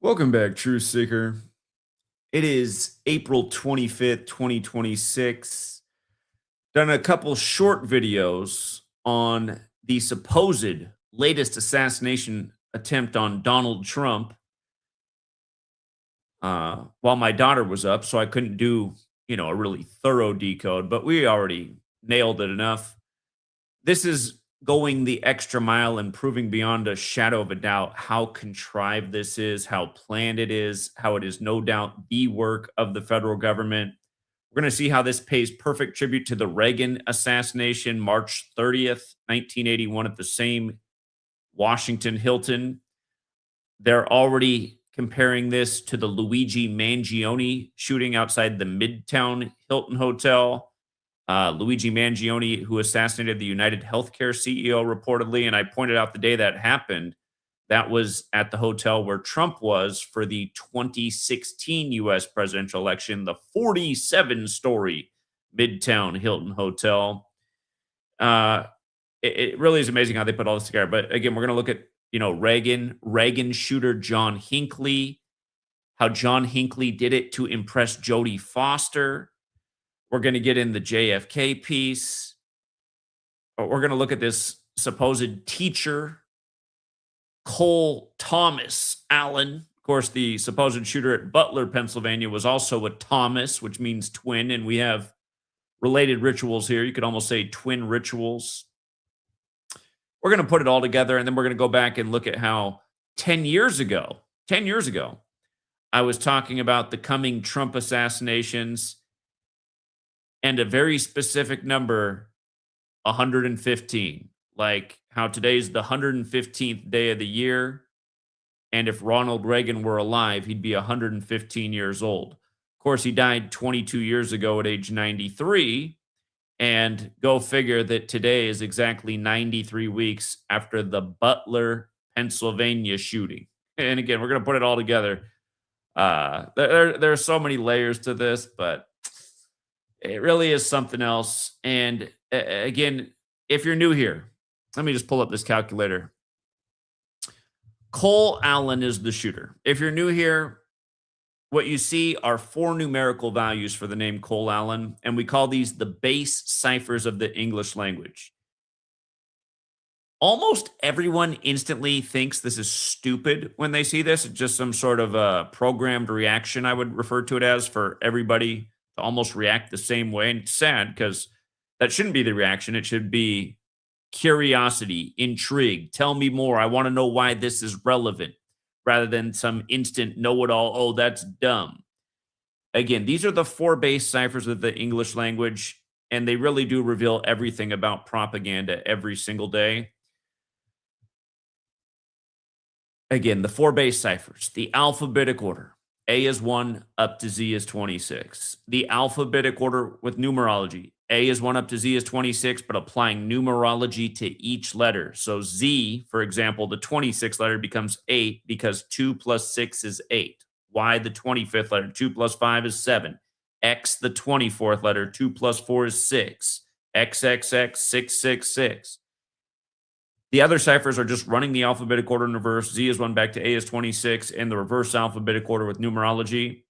Welcome back, Truth Seeker. It is April 25th, 2026. Done a couple short videos on the supposed latest assassination attempt on Donald Trump while my daughter was up, so I couldn't do, a really thorough decode, but we already nailed it enough. This is going the extra mile and proving beyond a shadow of a doubt how contrived this is, how planned it is, how it is no doubt the work of the federal government. We're going to see how this pays perfect tribute to the Reagan assassination, March 30th, 1981, at the same Washington Hilton. They're already comparing this to the Luigi Mangione shooting outside the Midtown Hilton Hotel. Luigi Mangione, who assassinated the United Healthcare CEO, reportedly. And I pointed out the day that happened, that was at the hotel where Trump was for the 2016 US presidential election, the 47-story Midtown Hilton Hotel. It really is amazing how they put all this together. But again, we're going to look at, Reagan shooter John Hinckley, how John Hinckley did it to impress Jodie Foster. We're going to get in the JFK piece. We're going to look at this supposed teacher, Cole Thomas Allen. Of course, the supposed shooter at Butler, Pennsylvania, was also a Thomas, which means twin. And we have related rituals here. You could almost say twin rituals. We're going to put it all together, and then we're going to go back and look at how 10 years ago, I was talking about the coming Trump assassinations and a very specific number, 115. Like how today's the 115th day of the year. And if Ronald Reagan were alive, he'd be 115 years old. Of course, he died 22 years ago at age 93. And go figure that today is exactly 93 weeks after the Butler, Pennsylvania shooting. And again, we're going to put it all together. There are so many layers to this, but it really is something else. And again, if you're new here, let me just pull up this calculator. Cole Allen is the shooter. If you're new here, what you see are four numerical values for the name Cole Allen, and we call these the base ciphers of the English language. Almost everyone instantly thinks this is stupid when they see this. It's just some sort of a programmed reaction, I would refer to it as, for everybody to almost react the same way. And it's sad because that shouldn't be the reaction. It should be curiosity, intrigue. Tell me more. I want to know why this is relevant, rather than some instant know-it-all, oh, that's dumb. Again, these are the four base ciphers of the English language, and they really do reveal everything about propaganda every single day. Again, the four base ciphers, the alphabetic order. A is 1, up to Z is 26. The alphabetic order with numerology. A is 1 up to Z is 26, but applying numerology to each letter. So Z, for example, the 26th letter becomes 8 because 2 plus 6 is 8. Y, the 25th letter, 2 plus 5 is 7. X, the 24th letter, 2 plus 4 is 6. XXX, 666. The other ciphers are just running the alphabetic order in reverse. Z is 1 back to A is 26, and the reverse alphabetic order with numerology.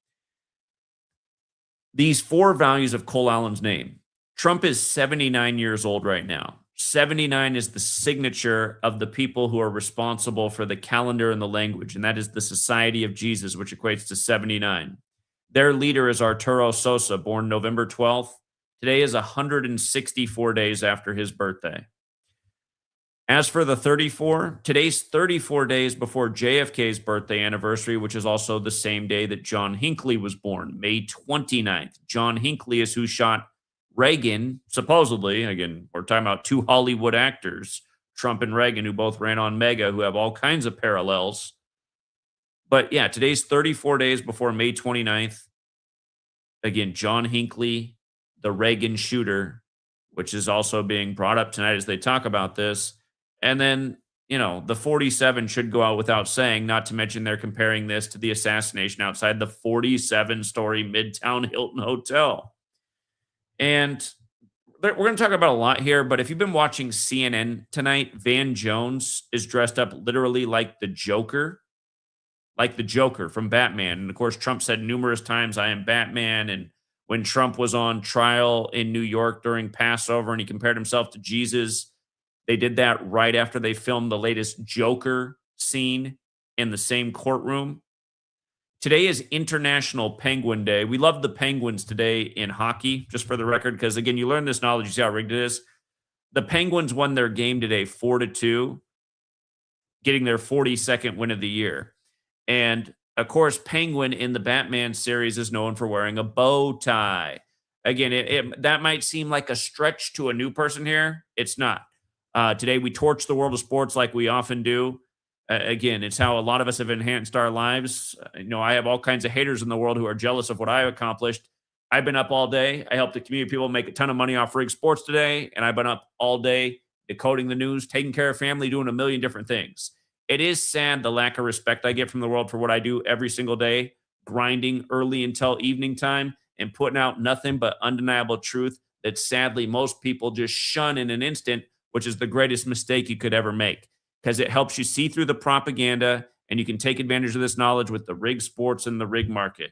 These four values of Cole Allen's name. Trump is 79 years old right now. 79 is the signature of the people who are responsible for the calendar and the language, and that is the Society of Jesus, which equates to 79. Their leader is Arturo Sosa, born November 12th. Today is 164 days after his birthday. As for the 34, today's 34 days before JFK's birthday anniversary, which is also the same day that John Hinckley was born, May 29th. John Hinckley is who shot Reagan, supposedly. Again, we're talking about two Hollywood actors, Trump and Reagan, who both ran on Mega, who have all kinds of parallels. But yeah, today's 34 days before May 29th. Again, John Hinckley, the Reagan shooter, which is also being brought up tonight as they talk about this. And then, the 47 should go out without saying, not to mention they're comparing this to the assassination outside the 47-story Midtown Hilton Hotel. And we're going to talk about a lot here, but if you've been watching CNN tonight, Van Jones is dressed up literally like the Joker. like the Joker from Batman. And of course, Trump said numerous times, I am Batman. And when Trump was on trial in New York during Passover and he compared himself to Jesus, they did that right after they filmed the latest Joker scene in the same courtroom. Today is International Penguin Day. We love the Penguins today in hockey, just for the record, because again, you learn this knowledge, you see how rigged it is. The Penguins won their game today 4-2, getting their 42nd win of the year. And of course, Penguin in the Batman series is known for wearing a bow tie. Again, that might seem like a stretch to a new person here. It's not. Today, we torch the world of sports like we often do. Again, it's how a lot of us have enhanced our lives. I have all kinds of haters in the world who are jealous of what I've accomplished. I've been up all day. I helped the community people make a ton of money off rig sports today, and I've been up all day decoding the news, taking care of family, doing a million different things. It is sad the lack of respect I get from the world for what I do every single day, grinding early until evening time and putting out nothing but undeniable truth that sadly most people just shun in an instant, which is the greatest mistake you could ever make, because it helps you see through the propaganda and you can take advantage of this knowledge with the rig sports and the rig market.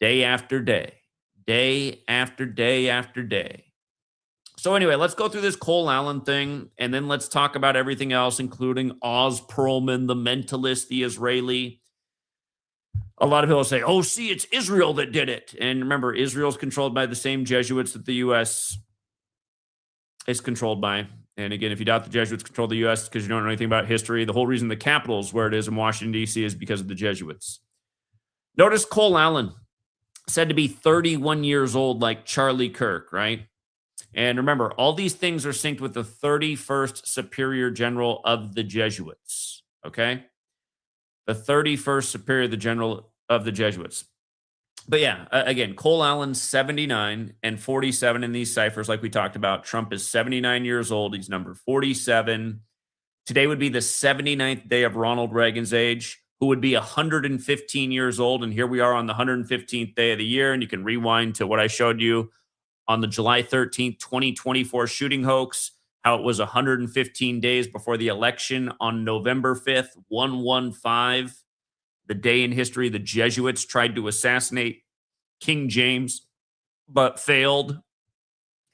Day after day, day after day after day. So anyway, let's go through this Cole Allen thing, and then let's talk about everything else, including Oz Pearlman, the mentalist, the Israeli. A lot of people say, oh, see, it's Israel that did it. And remember, Israel's controlled by the same Jesuits that the U.S. is controlled by. And again, if you doubt the Jesuits control the U.S. because you don't know anything about history, the whole reason the capital is where it is in Washington, D.C. is because of the Jesuits. Notice Cole Allen, said to be 31 years old like Charlie Kirk, right? And remember, all these things are synced with the 31st Superior General of the Jesuits, okay? The 31st Superior General of the Jesuits. But yeah, again, Cole Allen's 79 and 47 in these ciphers, like we talked about. Trump is 79 years old. He's number 47. Today would be the 79th day of Ronald Reagan's age, who would be 115 years old. And here we are on the 115th day of the year. And you can rewind to what I showed you on the July 13th, 2024 shooting hoax, how it was 115 days before the election on November 5th, 115, the day in history the Jesuits tried to assassinate King James, but failed.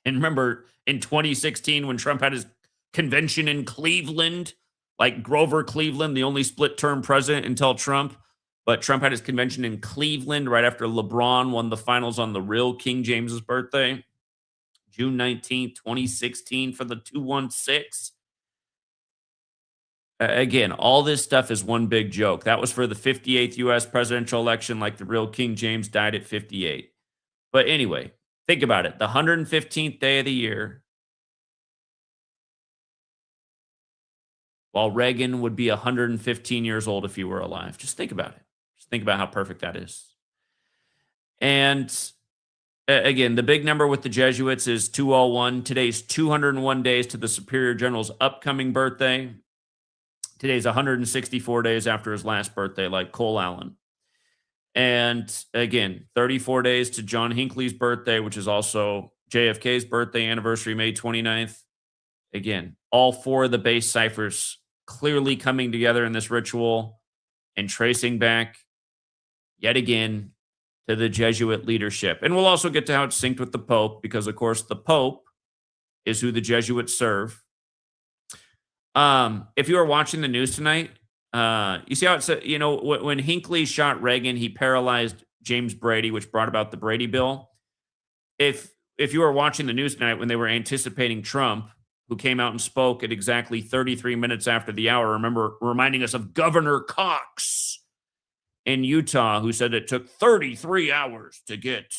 And remember, in 2016, when Trump had his convention in Cleveland, like Grover Cleveland, the only split-term president until Trump, but Trump had his convention in Cleveland right after LeBron won the finals on the real King James's birthday, June 19th, 2016 for the 216. Again, all this stuff is one big joke. That was for the 58th U.S. presidential election, like the real King James died at 58. But anyway, think about it. The 115th day of the year, while Reagan would be 115 years old if he were alive. Just think about it. Just think about how perfect that is. And again, the big number with the Jesuits is 201. Today's 201 days to the Superior General's upcoming birthday. Today's 164 days after his last birthday, like Cole Allen. And again, 34 days to John Hinckley's birthday, which is also JFK's birthday anniversary, May 29th. Again, all four of the base ciphers clearly coming together in this ritual and tracing back yet again to the Jesuit leadership. And we'll also get to how it's synced with the Pope, because, of course, the Pope is who the Jesuits serve. If you are watching the news tonight, you see how it's, when Hinckley shot Reagan, he paralyzed James Brady, which brought about the Brady Bill. If you were watching the news tonight when they were anticipating Trump, who came out and spoke at exactly 33 minutes after the hour, remember, reminding us of Governor Cox in Utah, who said it took 33 hours to get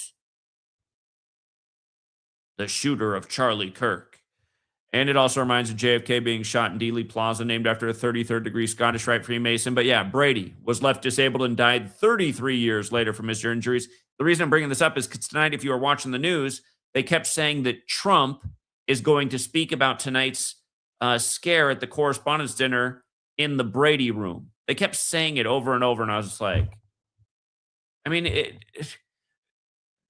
the shooter of Charlie Kirk. And it also reminds of JFK being shot in Dealey Plaza, named after a 33rd degree Scottish Rite Freemason. But yeah, Brady was left disabled and died 33 years later from his injuries. The reason I'm bringing this up is because tonight, if you are watching the news, they kept saying that Trump is going to speak about tonight's scare at the correspondence dinner in the Brady room. They kept saying it over and over, and I was just like, I mean,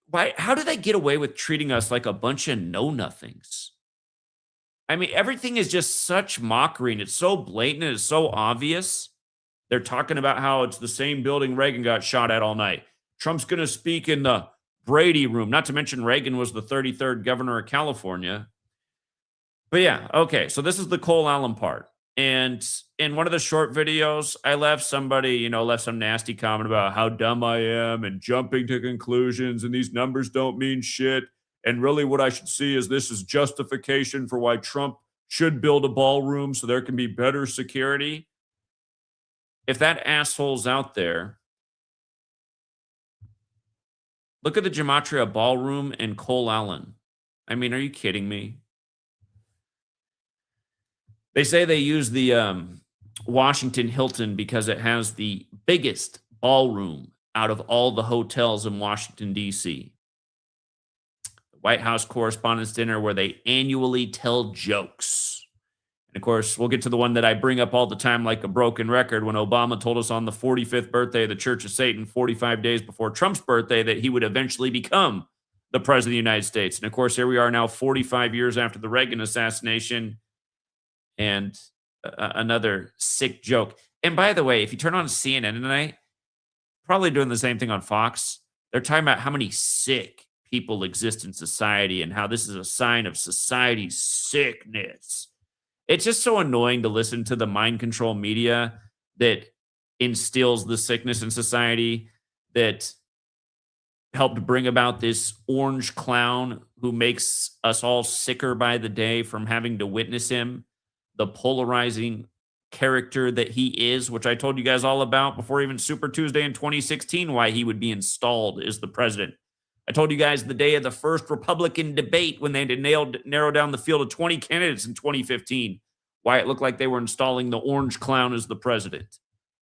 why? How do they get away with treating us like a bunch of know-nothings? I mean, everything is just such mockery, and it's so blatant, and it's so obvious. They're talking about how it's the same building Reagan got shot at all night. Trump's going to speak in the Brady room, not to mention Reagan was the 33rd governor of California. But yeah, okay. So this is the Cole Allen part. And in one of the short videos, I left somebody, left some nasty comment about how dumb I am and jumping to conclusions and these numbers don't mean shit. And really what I should see is this is justification for why Trump should build a ballroom so there can be better security. If that asshole's out there, look at the Gematria ballroom and Cole Allen. I mean, are you kidding me? They say they use the Washington Hilton because it has the biggest ballroom out of all the hotels in Washington, D.C. The White House Correspondents' Dinner where they annually tell jokes. And of course, we'll get to the one that I bring up all the time like a broken record when Obama told us on the 45th birthday of the Church of Satan, 45 days before Trump's birthday, that he would eventually become the president of the United States. And of course, here we are now 45 years after the Reagan assassination. And another sick joke. And by the way, if you turn on CNN tonight, probably doing the same thing on Fox, they're talking about how many sick people exist in society and how this is a sign of society's sickness. It's just so annoying to listen to the mind control media that instills the sickness in society, that helped bring about this orange clown who makes us all sicker by the day from having to witness him. The polarizing character that he is, which I told you guys all about before even Super Tuesday in 2016, why he would be installed as the president. I told you guys the day of the first Republican debate when they had to narrow down the field of 20 candidates in 2015, why it looked like they were installing the orange clown as the president.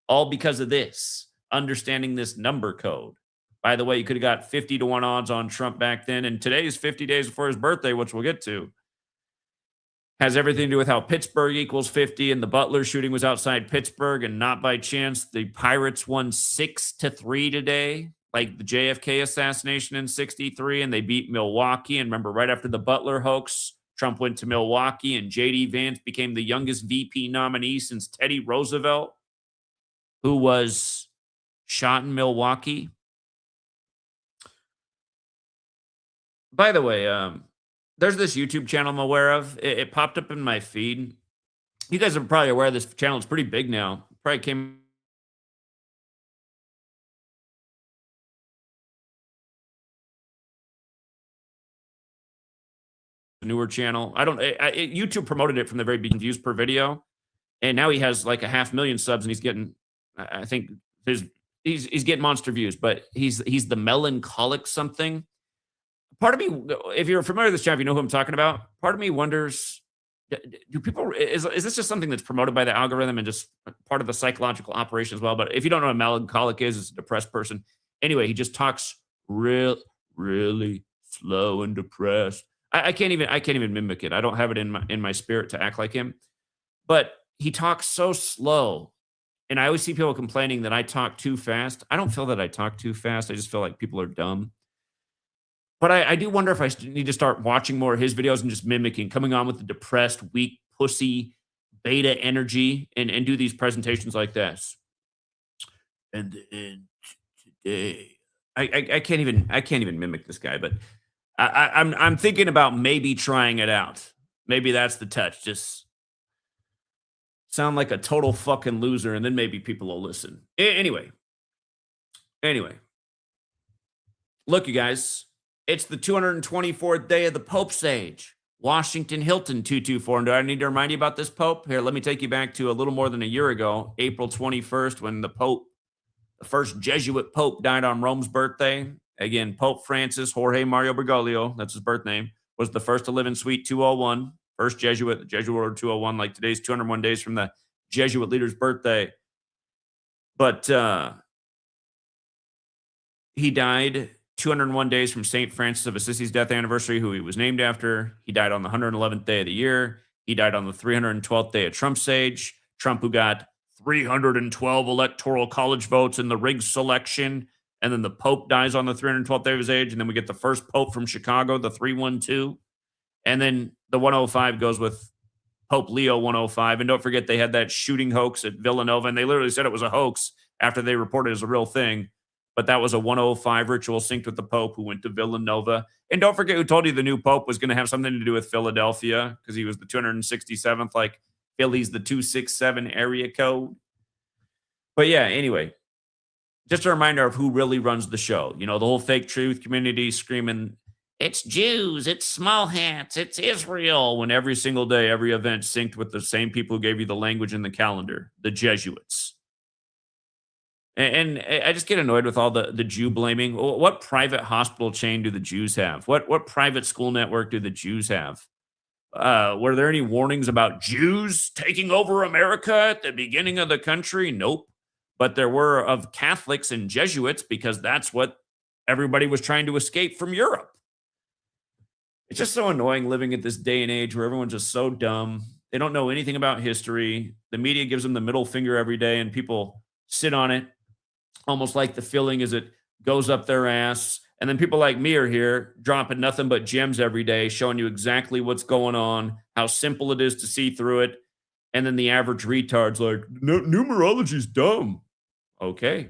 All because of this, understanding this number code. By the way, you could have got 50 to 1 odds on Trump back then, and today is 50 days before his birthday, which we'll get to. Has everything to do with how Pittsburgh equals 50 and the Butler shooting was outside Pittsburgh and not by chance. The Pirates won 6-3 today, like the JFK assassination in 63, and they beat Milwaukee. And remember, right after the Butler hoax, Trump went to Milwaukee and J.D. Vance became the youngest VP nominee since Teddy Roosevelt, who was shot in Milwaukee. By the way, there's this YouTube channel I'm aware of. It popped up in my feed. You guys are probably aware this channel is pretty big now. Probably came a newer channel. YouTube promoted it from the very beginning, views per video, and now he has like 500,000 subs, and he's getting, I think he's getting monster views. But he's the melancholic something. Part of me, if you're familiar with this channel, you know who I'm talking about. Part of me wonders, do people, is this just something that's promoted by the algorithm and just part of the psychological operation as well? But if you don't know what a melancholic is, it's a depressed person. Anyway, he just talks really slow and depressed. I can't even mimic it. I don't have it in my spirit to act like him. But he talks so slow. And I always see people complaining that I talk too fast. I don't feel that I talk too fast. I just feel like people are dumb. But I do wonder if I need to start watching more of his videos and just mimicking, coming on with the depressed, weak, pussy, beta energy, and do these presentations like this. And then today, I can't even mimic this guy, but I'm thinking about maybe trying it out. Maybe that's the touch. Just sound like a total fucking loser, and then maybe people will listen. Anyway, look, you guys. It's the 224th day of the Pope's age. Washington Hilton 224. And do I need to remind you about this Pope? Here, let me take you back to a little more than a year ago, April 21st, when the Pope, the first Jesuit Pope, died on Rome's birthday. Again, Pope Francis Jorge Mario Bergoglio, that's his birth name, was the first to live in Suite 201. First Jesuit, the Jesuit Order 201, like today's 201 days from the Jesuit leader's birthday. But he died 201 days from St. Francis of Assisi's death anniversary, who he was named after. He died on the 111th day of the year. He died on the 312th day of Trump's age. Trump, who got 312 electoral college votes in the rigged selection. And then the Pope dies on the 312th day of his age. And then we get the first Pope from Chicago, the 312. And then the 105 goes with Pope Leo 105. And don't forget, they had that shooting hoax at Villanova, and they literally said it was a hoax after they reported it as a real thing. But that was a 105 ritual synced with the Pope who went to Villanova. And don't forget who told you the new Pope was going to have something to do with Philadelphia because he was the 267th, like Philly's the 267 area code. But yeah, anyway, just a reminder of who really runs the show. You know, the whole fake truth community screaming, it's Jews, it's small hats, it's Israel, when every single day, every event synced with the same people who gave you the language and the calendar, the Jesuits. And I just get annoyed with all the Jew blaming. What private hospital chain do the Jews have? What private school network do the Jews have? Were there any warnings about Jews taking over America at the beginning of the country? Nope. But there were of Catholics and Jesuits because that's what everybody was trying to escape from Europe. It's just so annoying living at this day and age where everyone's just so dumb. They don't know anything about history. The media gives them the middle finger every day, and people sit on it almost like the filling as it goes up their ass. And then people like me are here dropping nothing but gems every day, showing you exactly what's going on, how simple it is to see through it. And then the average retard's like, numerology's dumb. Okay.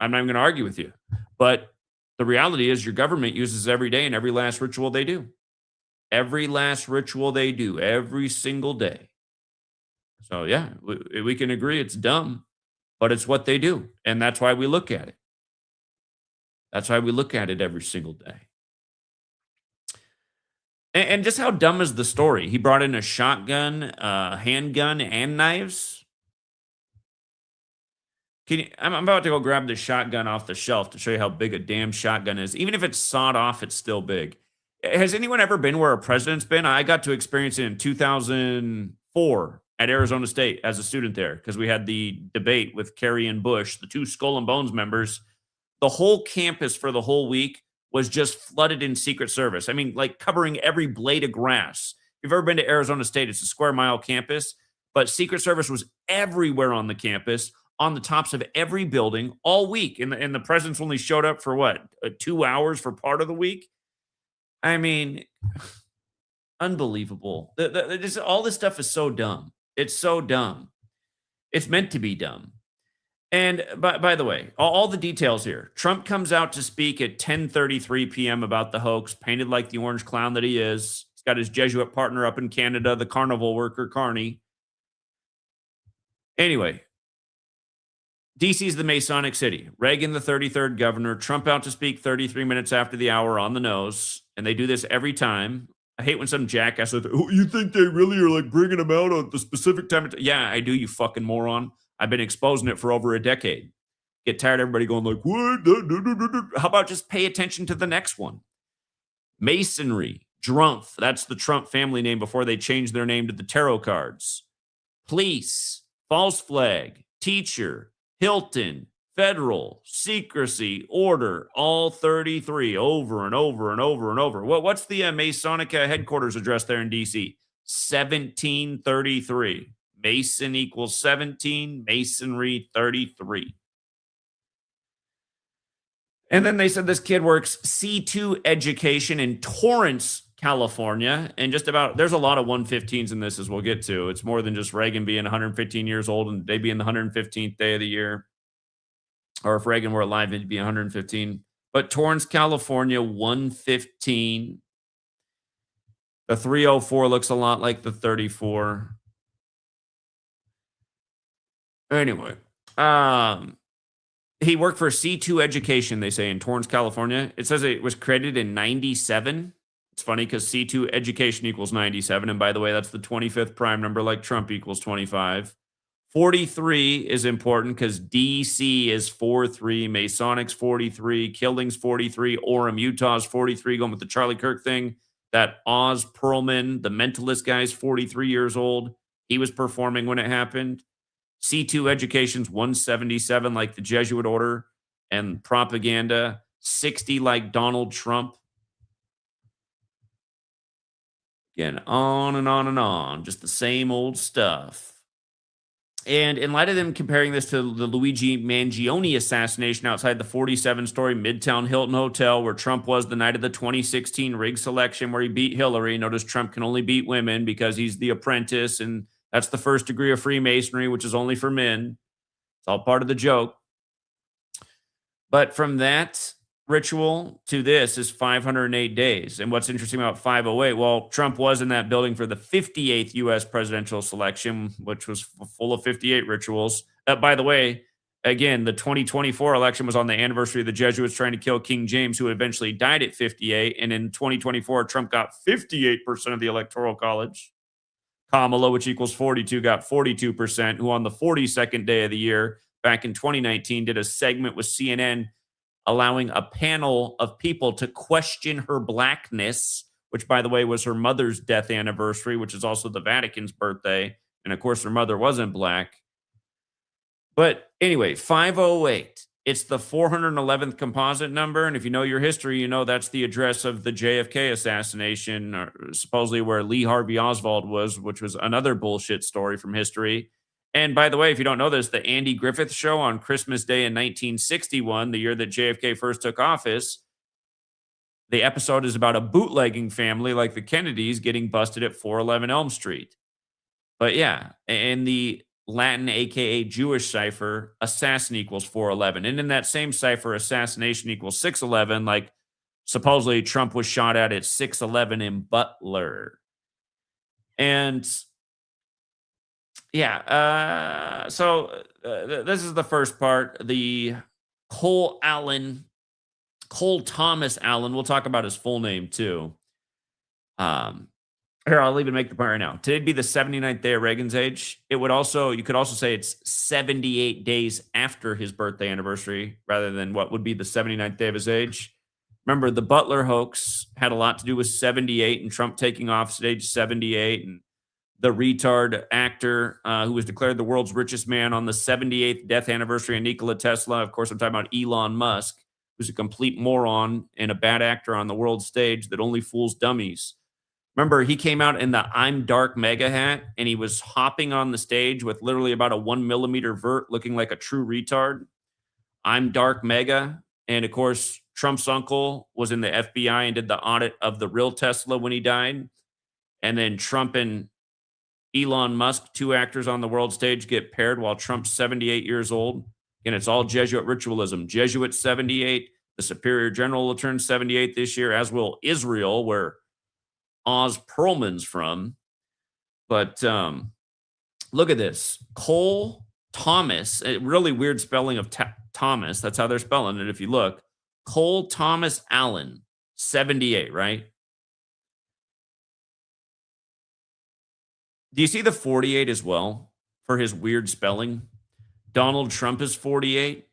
I'm not even going to argue with you. But the reality is your government uses it every day in every last ritual they do. Every last ritual they do, every single day. So yeah, we can agree it's dumb. But it's what they do, and that's why we look at it. That's why we look at it every single day. And just how dumb is the story? He brought in a shotgun, handgun, and knives. I'm about to go grab the shotgun off the shelf to show you how big a damn shotgun is. Even if it's sawed off, it's still big. Has anyone ever been where a president's been? I got to experience it in 2004. At Arizona State as a student there because we had the debate with Kerry and Bush, the two Skull and Bones members. The whole campus for the whole week was just flooded in Secret Service. I mean, like covering every blade of grass. If you've ever been to Arizona State, it's a square mile campus, but Secret Service was everywhere on the campus, on the tops of every building all week. And the presidents only showed up for what, 2 hours for part of the week? I mean, unbelievable. All this stuff is so dumb. It's so dumb. It's meant to be dumb. And by the way, all the details here. Trump comes out to speak at 10:33 p.m. about the hoax, painted like the orange clown that he is. He's got his Jesuit partner up in Canada, the carnival worker, Carney. Anyway, D.C. is the Masonic city. Reagan, the 33rd governor. Trump out to speak 33 minutes after the hour on the nose. And they do this every time. I hate when some jackass says, oh, you think they really are like bringing them out at the specific time? Yeah, I do, you fucking moron. I've been exposing it for over a decade. Get tired of everybody going like, what? How about just pay attention to the next one? Masonry, Drumpf. That's the Trump family name before they changed their name to the tarot cards. Police, false flag, teacher, Hilton, federal, secrecy, order, all 33 over and over and over and over. What's the Masonic headquarters address there in D.C.? 1733. Mason equals 17, Masonry 33. And then they said this kid works C2 education in Torrance, California. And just about, there's a lot of 115s in this as we'll get to. It's more than just Reagan being 115 years old and they being the 115th day of the year. Or if Reagan were alive, it'd be 115. But Torrance, California, 115. The 304 looks a lot like the 34. Anyway, he worked for C2 Education, they say, in Torrance, California. It says it was created in 97. It's funny because C2 Education equals 97. And by the way, that's the 25th prime number like Trump equals 25. 43 is important because DC is 43, Masonic's 43, Killing's 43, Orem, Utah's 43, going with the Charlie Kirk thing. That Oz Pearlman, the Mentalist guy's 43 years old. He was performing when it happened. C2 Education's 177 like the Jesuit order and propaganda, 60 like Donald Trump. Again, on and on and on, just the same old stuff. And in light of them comparing this to the Luigi Mangione assassination outside the 47-story Midtown Hilton Hotel, where Trump was the night of the 2016 rig selection, where he beat Hillary. Notice Trump can only beat women because he's the apprentice, and that's the first degree of Freemasonry, which is only for men. It's all part of the joke. But from that ritual to this is 508 days. And what's interesting about 508, well, Trump was in that building for the 58th U.S. presidential selection, which was full of 58 rituals. By the way, again, the 2024 election was on the anniversary of the Jesuits trying to kill King James, who eventually died at 58. And in 2024, Trump got 58% of the Electoral College. Kamala, which equals 42, got 42%, who on the 42nd day of the year, back in 2019, did a segment with CNN allowing a panel of people to question her blackness, which, by the way, was her mother's death anniversary, which is also the Vatican's birthday. And, of course, her mother wasn't black. But anyway, 508. It's the 411th composite number. And if you know your history, you know that's the address of the JFK assassination, or supposedly where Lee Harvey Oswald was, which was another bullshit story from history. And by the way, if you don't know this, the Andy Griffith Show on Christmas Day in 1961, the year that JFK first took office, the episode is about a bootlegging family like the Kennedys getting busted at 411 Elm Street. But yeah, in the Latin, aka Jewish cipher, assassin equals 411. And in that same cipher, assassination equals 611, like supposedly Trump was shot at 611 in Butler. And yeah, this is the first part. The Cole Thomas Allen, we'll talk about his full name too. Here, I'll even make the point right now. Today'd be the 79th day of Reagan's age. You could also say it's 78 days after his birthday anniversary, rather than what would be the 79th day of his age. Remember, the Butler hoax had a lot to do with 78 and Trump taking office at age 78, and the retard actor who was declared the world's richest man on the 78th death anniversary of Nikola Tesla. Of course, I'm talking about Elon Musk, who's a complete moron and a bad actor on the world stage that only fools dummies. Remember, he came out in the I'm Dark mega hat, and he was hopping on the stage with literally about a 1 millimeter vert, looking like a true retard. I'm Dark mega. And of course, Trump's uncle was in the FBI and did the audit of the real Tesla when he died. And then Trump and Elon Musk, two actors on the world stage, get paired while Trump's 78 years old. And it's all Jesuit ritualism. Jesuit 78, the Superior General will turn 78 this year, as will Israel, where Oz Pearlman's from. But look at this. Cole Thomas, a really weird spelling of Thomas. That's how they're spelling it if you look. Cole Thomas Allen, 78, right? Do you see the 48 as well for his weird spelling? Donald Trump is 48.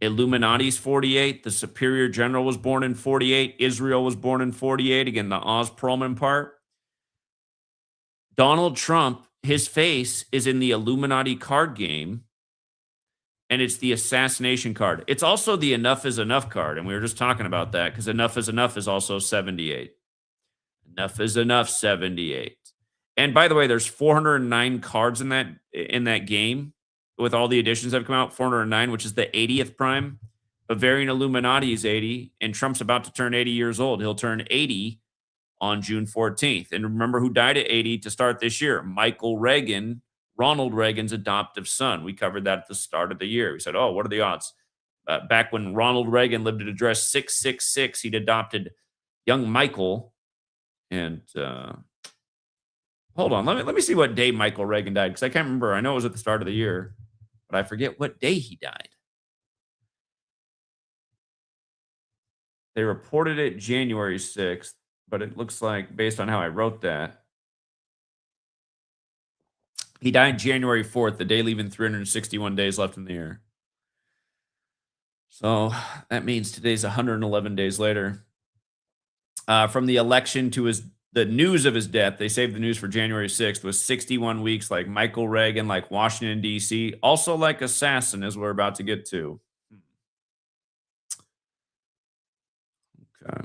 Illuminati's 48. The Superior General was born in 48. Israel was born in 48. Again, the Oz Pearlman part. Donald Trump, his face is in the Illuminati card game, and it's the assassination card. It's also the enough is enough card, and we were just talking about that because enough is also 78. Enough is enough, 78. And by the way, there's 409 cards in that game with all the additions that have come out. 409, which is the 80th prime. Bavarian Illuminati is 80, and Trump's about to turn 80 years old. He'll turn 80 on June 14th. And remember who died at 80 to start this year? Michael Reagan, Ronald Reagan's adoptive son. We covered that at the start of the year. We said, oh, what are the odds? Back when Ronald Reagan lived at address 666, he'd adopted young Michael. And hold on, let me see what day Michael Reagan died, because I can't remember. I know it was at the start of the year, but I forget what day he died. They reported it January 6th, but it looks like, based on how I wrote that, he died January 4th, the day leaving 361 days left in the year. So that means today's 111 days later. From the election to the news of his death, they saved the news for January 6th, was 61 weeks, like Michael Reagan, like Washington, D.C., also like assassin, as we're about to get to. Okay.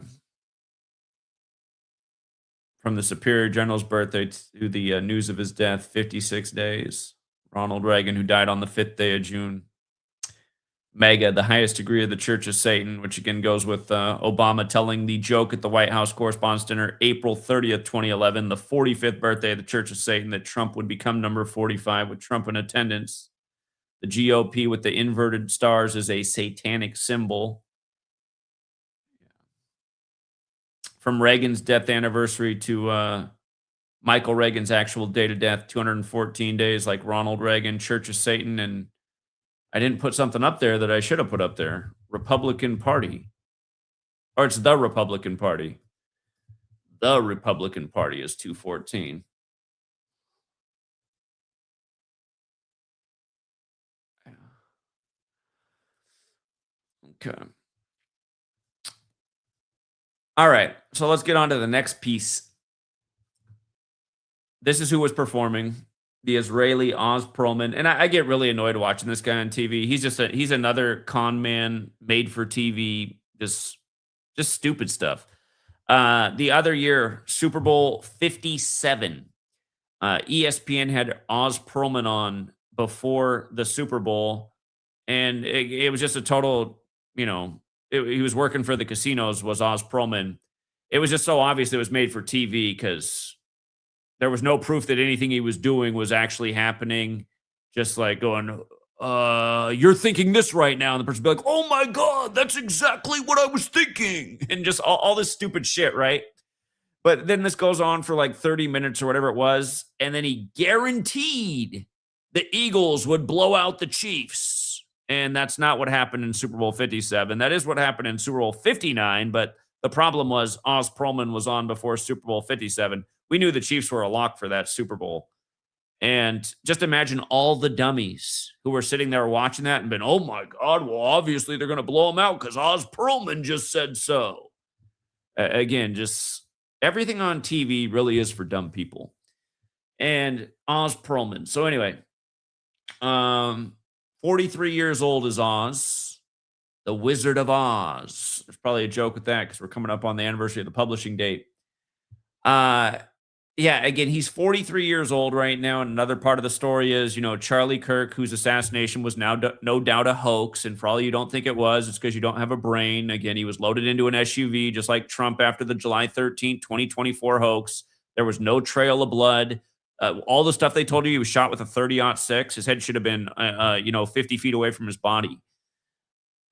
From the Superior General's birthday to the news of his death, 56 days. Ronald Reagan, who died on the 5th day of June. Mega, the highest degree of the Church of Satan, which again goes with Obama telling the joke at the White House Correspondents' Dinner, April 30th, 2011, the 45th birthday of the Church of Satan, that Trump would become number 45 with Trump in attendance. The GOP with the inverted stars is a satanic symbol. From Reagan's death anniversary to Michael Reagan's actual date of death, 214 days, like Ronald Reagan, Church of Satan, and I didn't put something up there that I should have put up there. Republican Party. Or it's the Republican Party. The Republican Party is 214. Okay. All right. So let's get on to the next piece. This is who was performing. The Israeli Oz Pearlman. And I get really annoyed watching this guy on TV. He's another con man made for TV, just stupid stuff. The other year, Super Bowl 57, ESPN had Oz Pearlman on before the Super Bowl, and it was just a total, he was working for the casinos, was Oz Pearlman. It was just so obvious it was made for TV because there was no proof that anything he was doing was actually happening. Just like going, you're thinking this right now. And the person would be like, oh my God, that's exactly what I was thinking. And just all this stupid shit, right? But then this goes on for like 30 minutes or whatever it was. And then he guaranteed the Eagles would blow out the Chiefs. And that's not what happened in Super Bowl 57. That is what happened in Super Bowl 59. But the problem was Oz Pearlman was on before Super Bowl 57. We knew the Chiefs were a lock for that Super Bowl. And just imagine all the dummies who were sitting there watching that and been, oh my God, well, obviously they're going to blow them out because Oz Pearlman just said so. Again, just everything on TV really is for dumb people. And Oz Pearlman. So anyway, 43 years old is Oz, the Wizard of Oz. There's probably a joke with that because we're coming up on the anniversary of the publishing date. Yeah, again, he's 43 years old right now. And another part of the story is, Charlie Kirk, whose assassination was now no doubt a hoax. And for all you don't think it was, it's because you don't have a brain. Again, he was loaded into an SUV, just like Trump after the July 13th, 2024 hoax. There was no trail of blood. All the stuff they told you, he was shot with a 30-06. His head should have been, 50 feet away from his body.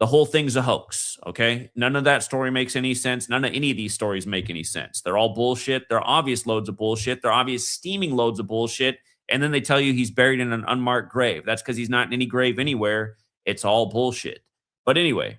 The whole thing's a hoax, okay? None of that story makes any sense. None of any of these stories make any sense. They're all bullshit. They're obvious loads of bullshit. They're obvious steaming loads of bullshit. And then they tell you he's buried in an unmarked grave. That's because he's not in any grave anywhere. It's all bullshit. But anyway,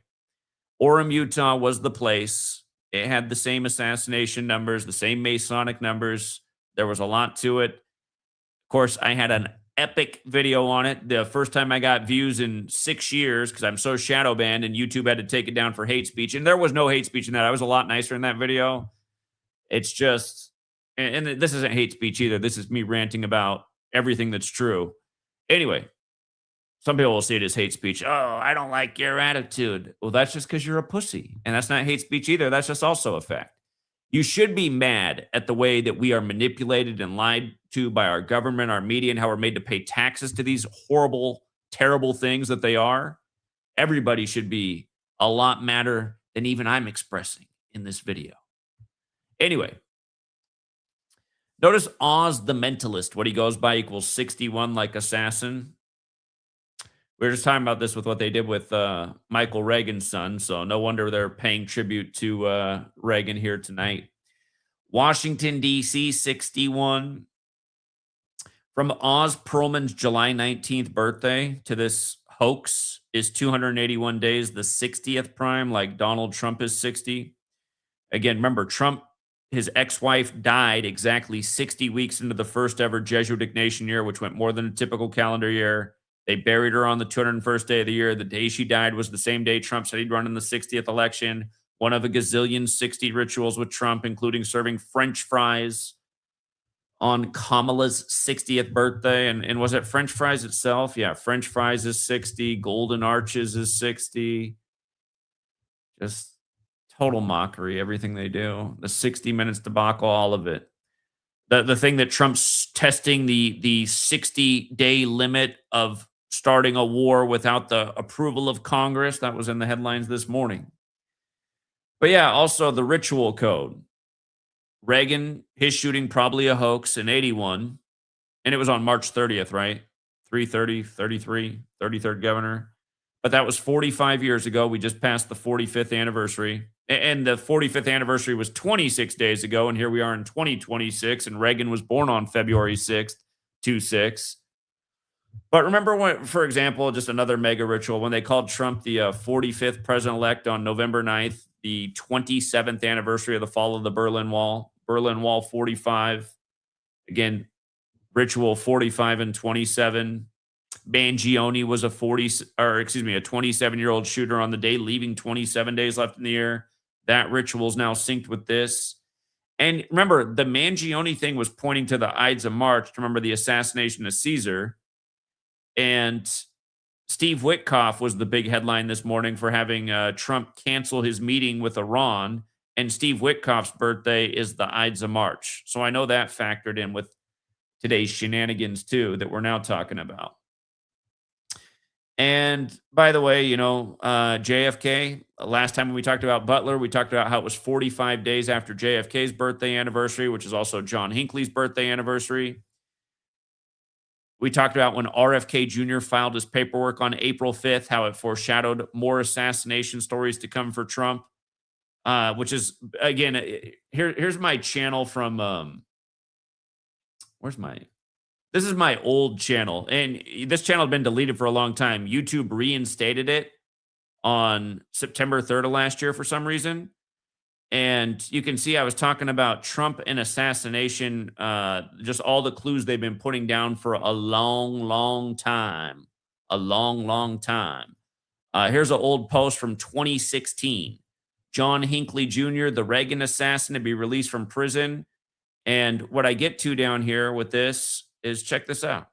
Orem, Utah was the place. It had the same assassination numbers, the same Masonic numbers. There was a lot to it. Of course, I had an epic video on it. The first time I got views in 6 years because I'm so shadow banned and YouTube had to take it down for hate speech. And there was no hate speech in that. I was a lot nicer in that video. It's just, and this isn't hate speech either. This is me ranting about everything that's true. Anyway, some people will see it as hate speech. Oh, I don't like your attitude. Well, that's just because you're a pussy. And that's not hate speech either. That's just also a fact. You should be mad at the way that we are manipulated and lied to by our government, our media, and how we're made to pay taxes to these horrible, terrible things that they are. Everybody should be a lot madder than even I'm expressing in this video. Anyway, notice Oz the Mentalist, what he goes by equals 61 like assassin. We were just talking about this with what they did with Michael Reagan's son, so no wonder they're paying tribute to Reagan here tonight. Washington, D.C., 61. From Oz Pearlman's July 19th birthday to this hoax is 281 days, the 60th prime, like Donald Trump is 60. Again, remember, Trump, his ex-wife died exactly 60 weeks into the first ever Jesuit nation year, which went more than a typical calendar year. They buried her on the 201st day of the year. The day she died was the same day Trump said he'd run in the 60th election. One of a gazillion 60 rituals with Trump, including serving French fries on Kamala's 60th birthday. And was it French fries itself? Yeah, French fries is 60. Golden Arches is 60. Just total mockery, everything they do. The 60 Minutes debacle, all of it. The thing that Trump's testing the 60-day limit of starting a war without the approval of Congress. That was in the headlines this morning. But yeah, also the ritual code. Reagan, his shooting probably a hoax in 81. And it was on March 30th, right? 330, 33, 33rd governor. But that was 45 years ago. We just passed the 45th anniversary. And the 45th anniversary was 26 days ago. And here we are in 2026. And Reagan was born on February 6th, 26. But remember when, for example, just another mega ritual, when they called Trump the 45th president-elect on November 9th, the 27th anniversary of the fall of the Berlin Wall 45. Again, ritual 45 and 27. Mangione was a 27-year-old shooter on the day, leaving 27 days left in the year. That ritual is now synced with this. And remember, the Mangione thing was pointing to the Ides of March. Remember the assassination of Caesar. And Steve Witkoff was the big headline this morning for having Trump cancel his meeting with Iran. And Steve Witkoff's birthday is the Ides of March. So I know that factored in with today's shenanigans too that we're now talking about. And by the way, JFK, last time when we talked about Butler, we talked about how it was 45 days after JFK's birthday anniversary, which is also John Hinckley's birthday anniversary. We talked about when RFK Jr. filed his paperwork on April 5th, how it foreshadowed more assassination stories to come for Trump, which is, again, here's my channel from, this is my old channel. And this channel had been deleted for a long time. YouTube reinstated it on September 3rd of last year for some reason. And you can see I was talking about Trump and assassination, just all the clues they've been putting down for a long, long time. A long, long time. Here's an old post from 2016. John Hinckley Jr., the Reagan assassin, to be released from prison. And what I get to down here with this is, check this out.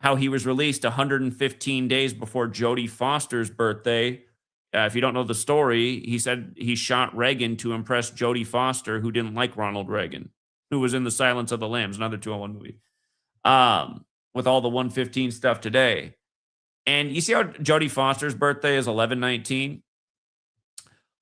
How he was released 115 days before Jodie Foster's birthday. If you don't know the story, he said he shot Reagan to impress Jodie Foster, who didn't like Ronald Reagan, who was in The Silence of the Lambs, another 201 movie, with all the 115 stuff today. And you see how Jodie Foster's birthday is 11/19?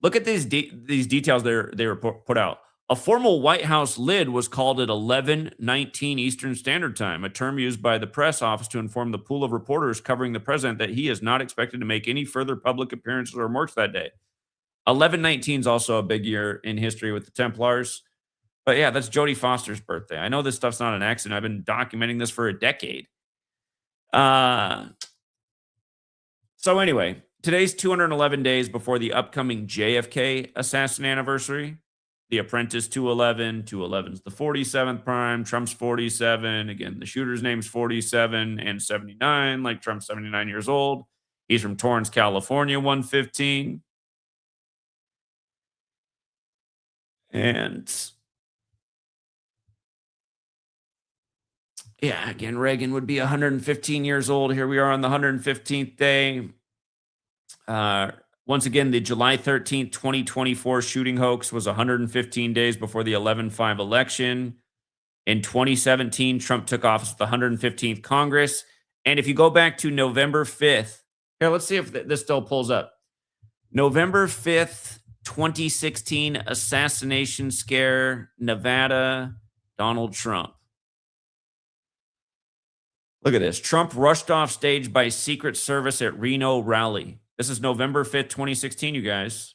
Look at these details they were put out. A formal White House lid was called at 11:19 Eastern Standard Time, a term used by the press office to inform the pool of reporters covering the president that he is not expected to make any further public appearances or remarks that day. 11/19 is also a big year in history with the Templars. But yeah, that's Jodie Foster's birthday. I know this stuff's not an accident. I've been documenting this for a decade. So anyway, today's 211 days before the upcoming JFK assassin anniversary. The Apprentice 211, 211's the 47th prime, Trump's 47. Again, the shooter's name's 47 and 79, like Trump's 79 years old. He's from Torrance, California, 115. And yeah, again, Reagan would be 115 years old. Here we are on the 115th day. Once again, the July 13th, 2024 shooting hoax was 115 days before the 11/5 election. In 2017, Trump took office with the 115th Congress. And if you go back to November 5th, here, let's see if this still pulls up. November 5th, 2016, assassination scare, Nevada, Donald Trump. Look at this. Trump rushed off stage by Secret Service at Reno rally. This is November 5th, 2016, you guys.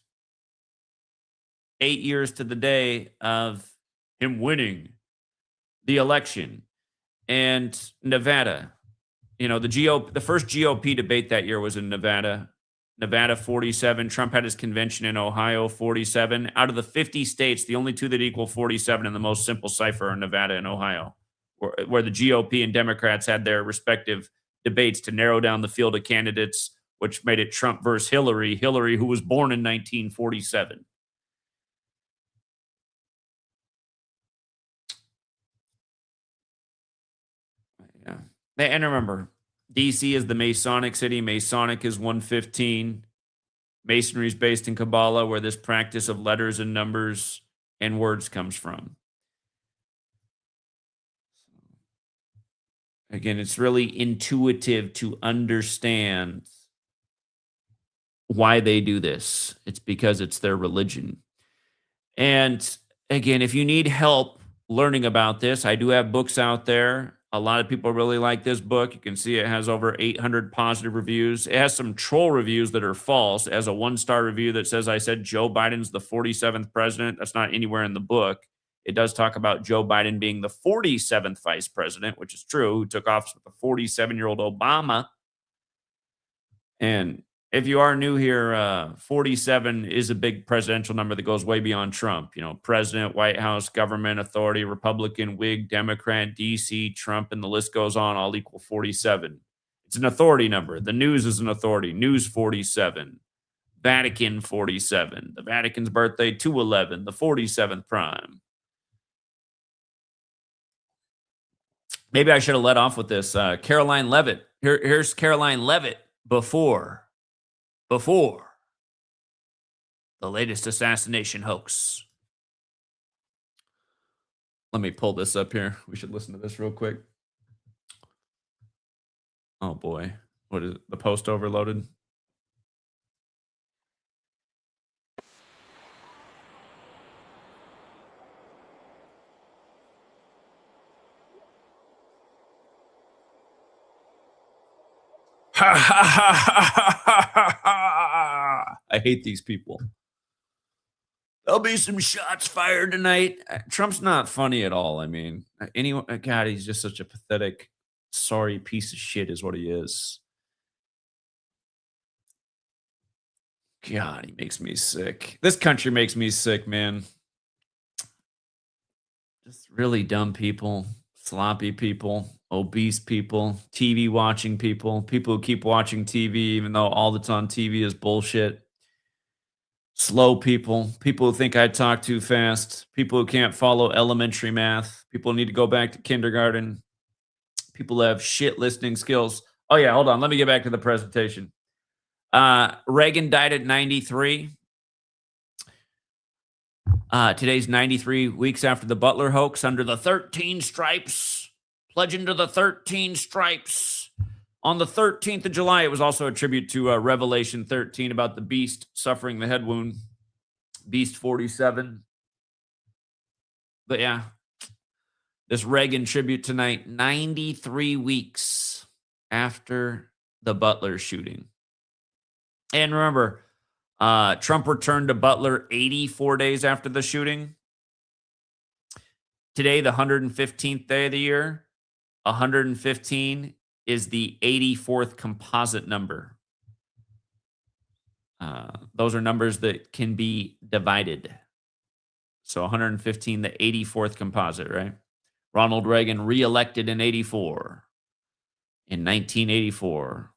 8 years to the day of him winning the election. And Nevada, the first GOP debate that year was in Nevada. Nevada, 47. Trump had his convention in Ohio, 47. Out of the 50 states, the only two that equal 47 in the most simple cipher are Nevada and Ohio, where the GOP and Democrats had their respective debates to narrow down the field of candidates, which made it Trump versus Hillary, who was born in 1947. Yeah. And remember, D.C. is the Masonic city. Masonic is 115. Masonry is based in Kabbalah, where this practice of letters and numbers and words comes from. Again, it's really intuitive to understand why they do this. It's because it's their religion. And again, if you need help learning about this, I do have books out there. A lot of people really like this book. You can see it has over 800 positive reviews. It has some troll reviews that are false. It has a 1-star review that says I said Joe Biden's the 47th president. That's not anywhere in the book. It does talk about Joe Biden being the 47th vice president, which is true, who took office with a 47-year-old Obama. And if you are new here, 47 is a big presidential number that goes way beyond Trump. You know, president, White House, government, authority, Republican, Whig, Democrat, DC, Trump, and the list goes on, all equal 47. It's an authority number. The news is an authority. News 47. Vatican 47. The Vatican's birthday 211. The 47th prime. Maybe I should have let off with this. Caroline Levitt. Here's Caroline Levitt before the latest assassination hoax. Let me pull this up here. We should listen to this real quick. Oh boy. What is it? The post overloaded? I hate these people. There'll be some shots fired tonight. Trump's not funny at all. I mean, anyone, God, he's just such a pathetic, sorry piece of shit, is what he is. God, he makes me sick. This country makes me sick, man. Just really dumb people, sloppy people, obese people, TV watching people, people who keep watching TV even though all that's on TV is bullshit. Slow people, people who think I talk too fast, people who can't follow elementary math, people who need to go back to kindergarten, people who have shit listening skills. Oh yeah, hold on. Let me get back to the presentation. Reagan died at 93. Today's 93 weeks after the Butler hoax, under the 13 stripes, pledging to the 13 stripes. On the 13th of July, it was also a tribute to Revelation 13 about the beast suffering the head wound. Beast 47. But yeah, this Reagan tribute tonight, 93 weeks after the Butler shooting. And remember, Trump returned to Butler 84 days after the shooting. Today, the 115th day of the year, 115 is the 84th composite number. Those are numbers that can be divided. So 115, the 84th composite, right? Ronald Reagan reelected in 84. In 1984.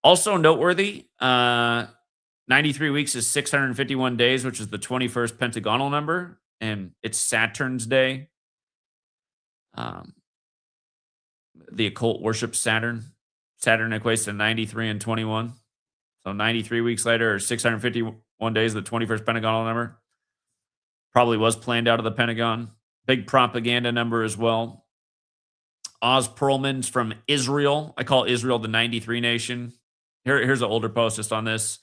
Also noteworthy, 93 weeks is 651 days, which is the 21st pentagonal number, and it's Saturn's day. The occult worships Saturn. Saturn equates to 93 and 21. So 93 weeks later, or 651 days, the 21st pentagonal number. Probably was planned out of the Pentagon. Big propaganda number as well. Oz Pearlman's from Israel. I call Israel the 93 nation. Here's an older post just on this.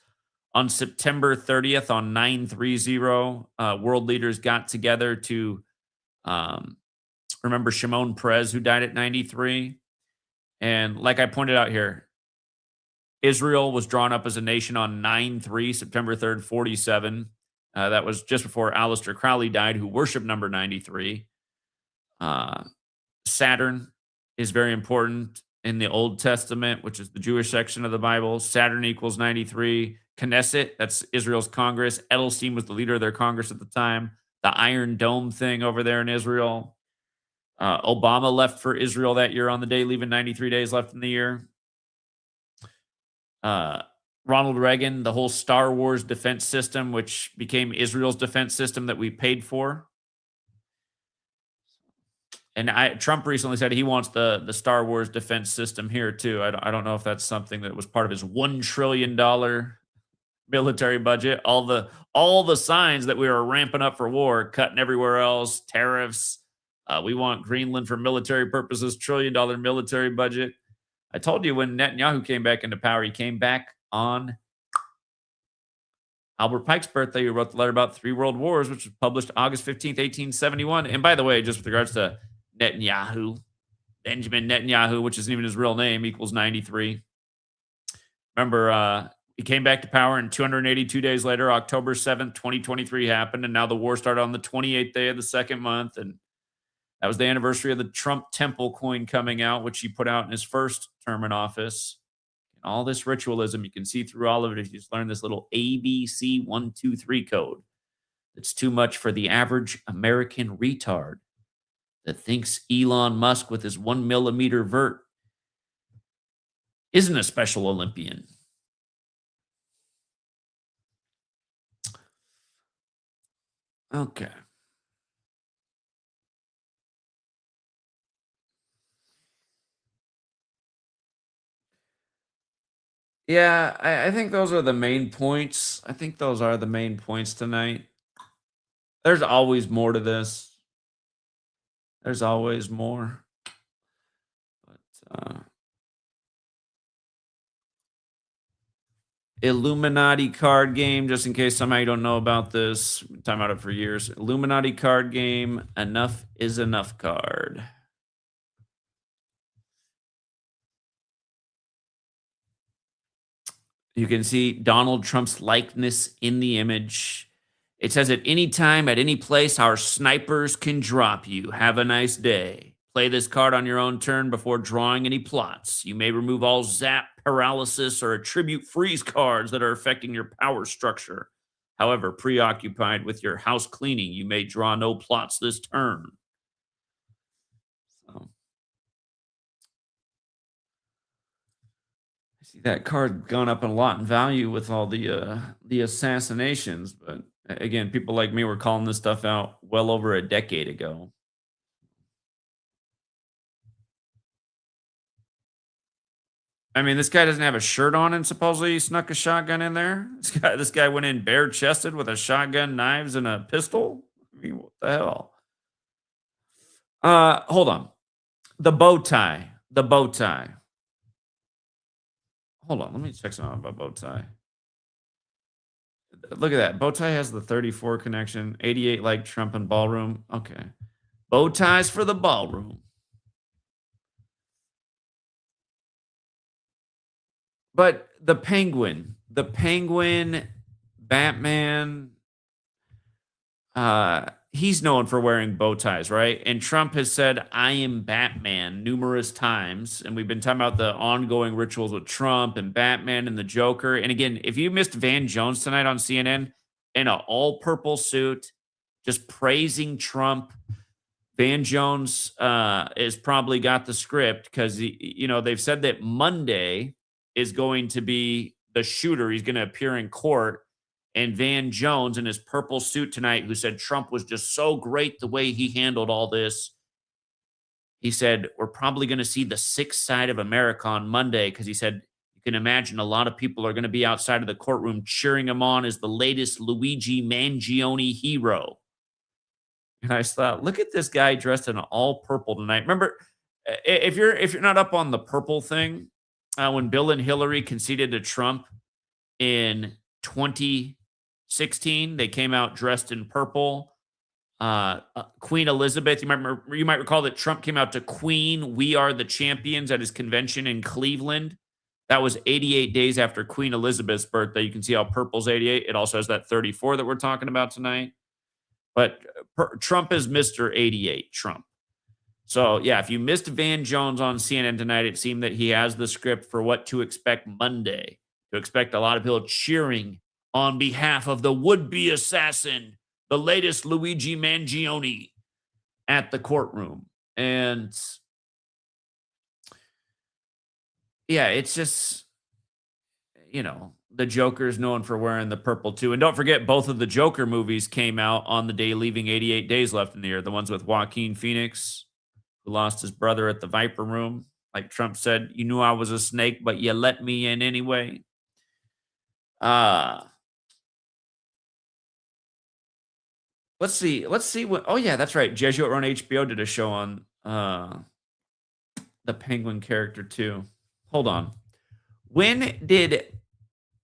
On September 30th, on 930, world leaders got together to remember Shimon Peres, who died at 93. And like I pointed out here, Israel was drawn up as a nation on 9/3, September 3rd, 47. That was just before Aleister Crowley died, who worshiped number 93. Saturn is very important in the Old Testament, which is the Jewish section of the Bible. Saturn equals 93. Knesset, that's Israel's Congress. Edelstein was the leader of their Congress at the time. The Iron Dome thing over there in Israel. Obama left for Israel that year on the day, leaving 93 days left in the year. Ronald Reagan, the whole Star Wars defense system, which became Israel's defense system that we paid for. And Trump recently said he wants the Star Wars defense system here too. I don't know if that's something that was part of his $1 trillion military budget, all the signs that we were ramping up for war, cutting everywhere else, tariffs. We want Greenland for military purposes, $1 trillion military budget. I told you when Netanyahu came back into power, he came back on Albert Pike's birthday. He wrote the letter about 3 world wars, which was published August 15th, 1871. And by the way, just with regards to Netanyahu, Benjamin Netanyahu, which isn't even his real name, equals 93. Remember, he came back to power, and 282 days later, October 7th, 2023 happened, and now the war started on the 28th day of the second month, and that was the anniversary of the Trump Temple coin coming out, which he put out in his first term in office. And all this ritualism, you can see through all of it if you just learn this little ABC 123 code. It's too much for the average American retard that thinks Elon Musk with his 1 millimeter vert isn't a special Olympian. Okay. Yeah, I think those are the main points. I think those are the main points tonight. There's always more to this. There's always more. But Illuminati card game, just in case somehow you don't know about this. We've been talking about it for years. Illuminati card game, enough is enough card. You can see Donald Trump's likeness in the image. It says, at any time, at any place, our snipers can drop you. Have a nice day. Play this card on your own turn before drawing any plots. You may remove all zap, paralysis, or attribute freeze cards that are affecting your power structure. However, preoccupied with your house cleaning, you may draw no plots this turn. So, I see that card gone up a lot in value with all the assassinations, but again, people like me were calling this stuff out well over a decade ago. I mean, this guy doesn't have a shirt on and supposedly he snuck a shotgun in there. This guy went in bare chested with a shotgun, knives, and a pistol. I mean, what the hell? Hold on. The bow tie. The bow tie. Hold on. Let me check something about bow tie. Look at that. Bow tie has the 34 connection, 88 like Trump and ballroom. Okay. Bow ties for the ballroom. But the Penguin, Batman, he's known for wearing bow ties, right? And Trump has said, I am Batman numerous times. And we've been talking about the ongoing rituals with Trump and Batman and the Joker. And again, if you missed Van Jones tonight on CNN in an all purple suit, just praising Trump, Van Jones has probably got the script because, they've said that Monday is going to be the shooter. He's going to appear in court. And Van Jones in his purple suit tonight, who said Trump was just so great the way he handled all this. He said, we're probably going to see the sick side of America on Monday because he said, you can imagine a lot of people are going to be outside of the courtroom cheering him on as the latest Luigi Mangione hero. And I thought, look at this guy dressed in all purple tonight. Remember, if you're not up on the purple thing, when Bill and Hillary conceded to Trump in 2016, they came out dressed in purple. Queen Elizabeth, you might recall that Trump came out to Queen "We Are the Champions" at his convention in Cleveland. That was 88 days after Queen Elizabeth's birthday. You can see how purple's 88. It also has that 34 that we're talking about tonight. But Trump is Mr. 88, Trump. So, yeah, if you missed Van Jones on CNN tonight, it seemed that he has the script for what to expect Monday. To expect a lot of people cheering on behalf of the would-be assassin, the latest Luigi Mangione, at the courtroom. And, yeah, it's just, the Joker's known for wearing the purple, too. And don't forget, both of the Joker movies came out on the day leaving 88 days left in the year. The ones with Joaquin Phoenix, who lost his brother at the Viper Room. Like Trump said, you knew I was a snake, but you let me in anyway. Let's see. Let's see what. Oh yeah, that's right. Jesuit on HBO did a show on the Penguin character too. Hold on. When did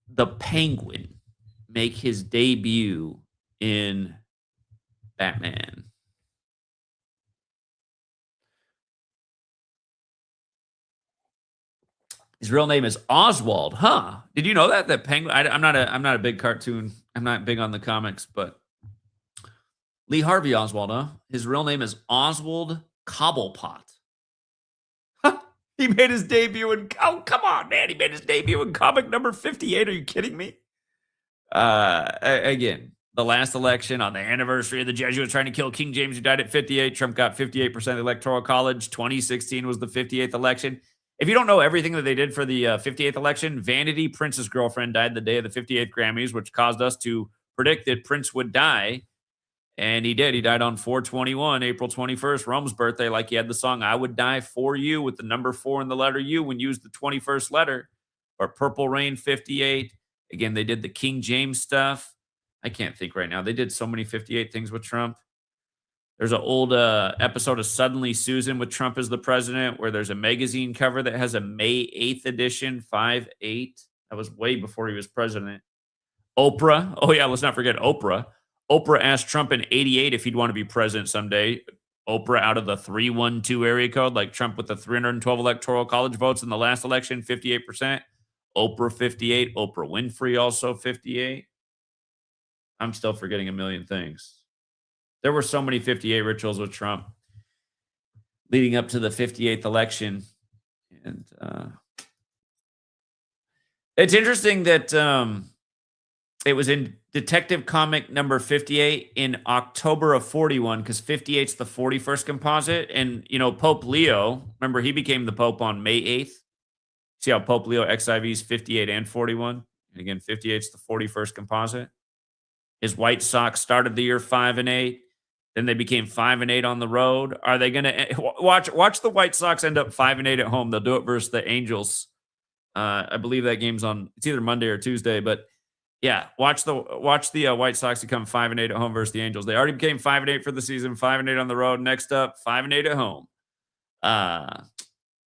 the Penguin make his debut in Batman? His real name is Oswald, huh? Did you know that Penguin? I'm not a big cartoon. I'm not big on the comics, but Lee Harvey Oswald, huh? His real name is Oswald Cobblepot. He made his debut in. Oh, come on, man! He made his debut in comic number 58. Are you kidding me? Again, the last election on the anniversary of the Jesuits trying to kill King James, who died at 58. Trump got 58% of the Electoral College. 2016 was the 58th election. If you don't know everything that they did for the 58th election, Vanity Prince's girlfriend died the day of the 58th Grammys, which caused us to predict that Prince would die. And he did. He died on 4/21, April 21st, Rome's birthday, like he had the song I Would Die For You with the number 4 and the letter U when used the 21st letter. Or Purple Rain 58. Again, they did the King James stuff. I can't think right now. They did so many 58 things with Trump. There's an old episode of Suddenly Susan with Trump as the president where there's a magazine cover that has a May 8th edition, 5/8. That was way before he was president. Oprah. Oh, yeah, let's not forget Oprah. Oprah asked Trump in 88 if he'd want to be president someday. Oprah out of the 312 area code, like Trump with the 312 electoral college votes in the last election, 58%. Oprah 58. Oprah Winfrey also 58. I'm still forgetting a million things. There were so many 58 rituals with Trump leading up to the 58th election. And it's interesting that it was in Detective Comic number 58 in October of 41 because 58 is the 41st composite. And, you know, Pope Leo, remember, he became the Pope on May 8th. See how Pope Leo XIVs 58 and 41? And again, 58 is the 41st composite. His White Sox started the year 5-8. Then they became 5-8 on the road. Are they going to watch the White Sox end up 5-8 at home? They'll do it versus the Angels. I believe that game's on. It's either Monday or Tuesday. But yeah, watch the White Sox become 5-8 at home versus the Angels. They already became 5-8 for the season. 5-8 on the road. Next up, 5-8 at home.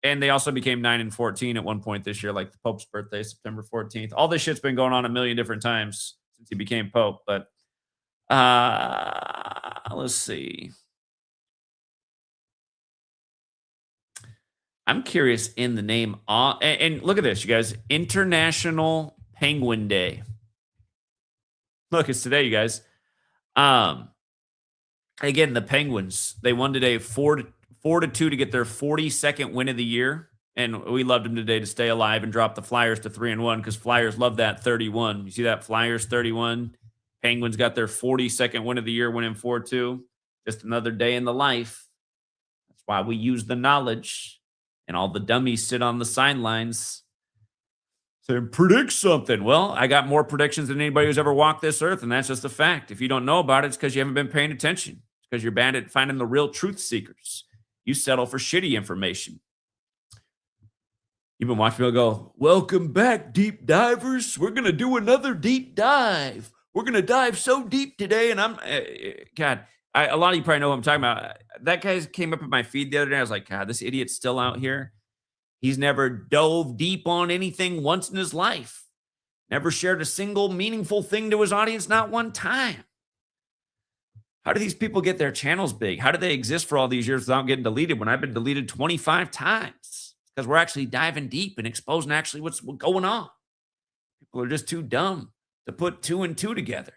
And they also became 9-14 at one point this year, like the Pope's birthday, September 14th. All this shit's been going on a million different times since he became Pope. But let's see. I'm curious in the name. And look at this, you guys. International Penguin Day. Look, it's today, you guys. Again, the Penguins, they won today 4-2 to get their 42nd win of the year. And we loved them today to stay alive and drop the Flyers to 3-1 because Flyers love that 31. You see that? Flyers 31. Penguins got their 42nd win of the year, winning 4-2. Just another day in the life. That's why we use the knowledge. And all the dummies sit on the sidelines saying, predict something. Well, I got more predictions than anybody who's ever walked this earth, and that's just a fact. If you don't know about it, it's because you haven't been paying attention. It's because you're bad at finding the real truth seekers. You settle for shitty information. You've been watching people go, welcome back, deep divers. We're going to do another deep dive. We're going to dive so deep today. And a lot of you probably know what I'm talking about. That guy came up in my feed the other day. I was like, God, this idiot's still out here. He's never dove deep on anything once in his life. Never shared a single meaningful thing to his audience, not one time. How do these people get their channels big? How do they exist for all these years without getting deleted when I've been deleted 25 times? Because we're actually diving deep and exposing actually what's going on. People are just too dumb to put 2 and 2 together.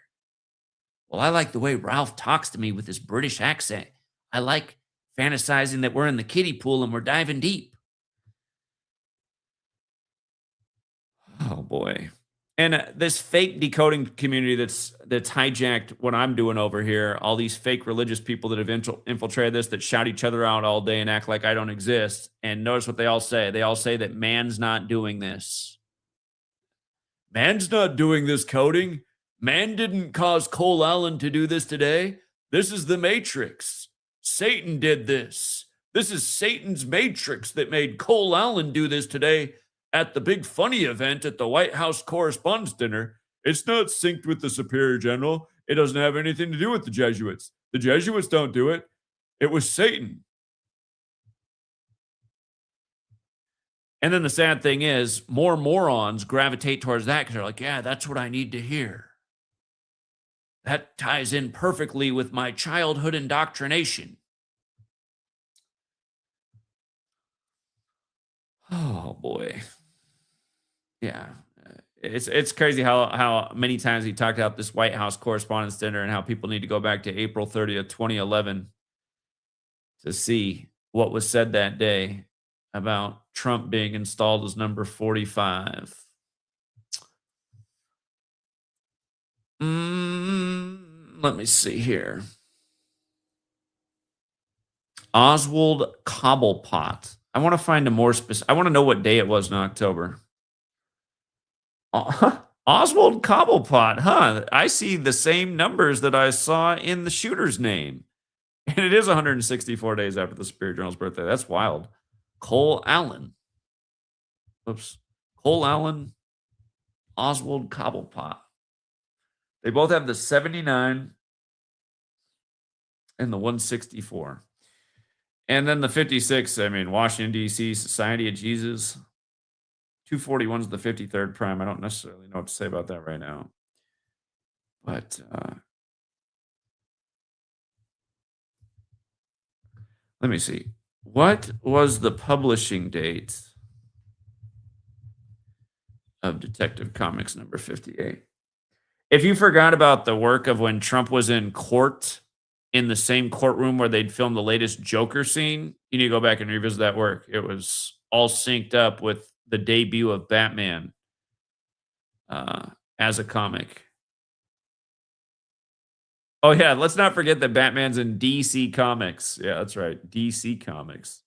Well, I like the way Ralph talks to me with his British accent. I like fantasizing that we're in the kiddie pool and we're diving deep. Oh, boy. And this fake decoding community that's hijacked what I'm doing over here, all these fake religious people that have infiltrated this, that shout each other out all day and act like I don't exist. And notice what they all say. They all say that man's not doing this. Man's not doing this coding. Man didn't cause Cole Allen to do this today. This is the Matrix. Satan did this. This is Satan's Matrix that made Cole Allen do this today at the big funny event at the White House Correspondents' Dinner. It's not synced with the Superior General. It doesn't have anything to do with the Jesuits. The Jesuits don't do it. It was Satan. And then the sad thing is, more morons gravitate towards that because they're like, yeah, that's what I need to hear. That ties in perfectly with my childhood indoctrination. Oh, boy. Yeah. It's crazy how many times he talked about this White House Correspondents' Dinner and how people need to go back to April 30th, 2011 to see what was said that day about Trump being installed as number 45. Let me see here. Oswald Cobblepot. I want to find a more specific. I want to know what day it was in October. Oswald Cobblepot, huh? I see the same numbers that I saw in the shooter's name. And it is 164 days after the Superior General's birthday. That's wild. Cole Allen. Oops. Cole Allen, Oswald Cobblepot. They both have the 79 and the 164. And then the 56, I mean, Washington, D.C., Society of Jesus. 241 is the 53rd prime. I don't necessarily know what to say about that right now. But let me see. What was the publishing date of Detective Comics number 58? If you forgot about the work of when Trump was in court, in the same courtroom where they'd filmed the latest Joker scene, you need to go back and revisit that work. It was all synced up with the debut of Batman as a comic. Oh, yeah, let's not forget that Batman's in DC Comics. Yeah, that's right, DC Comics.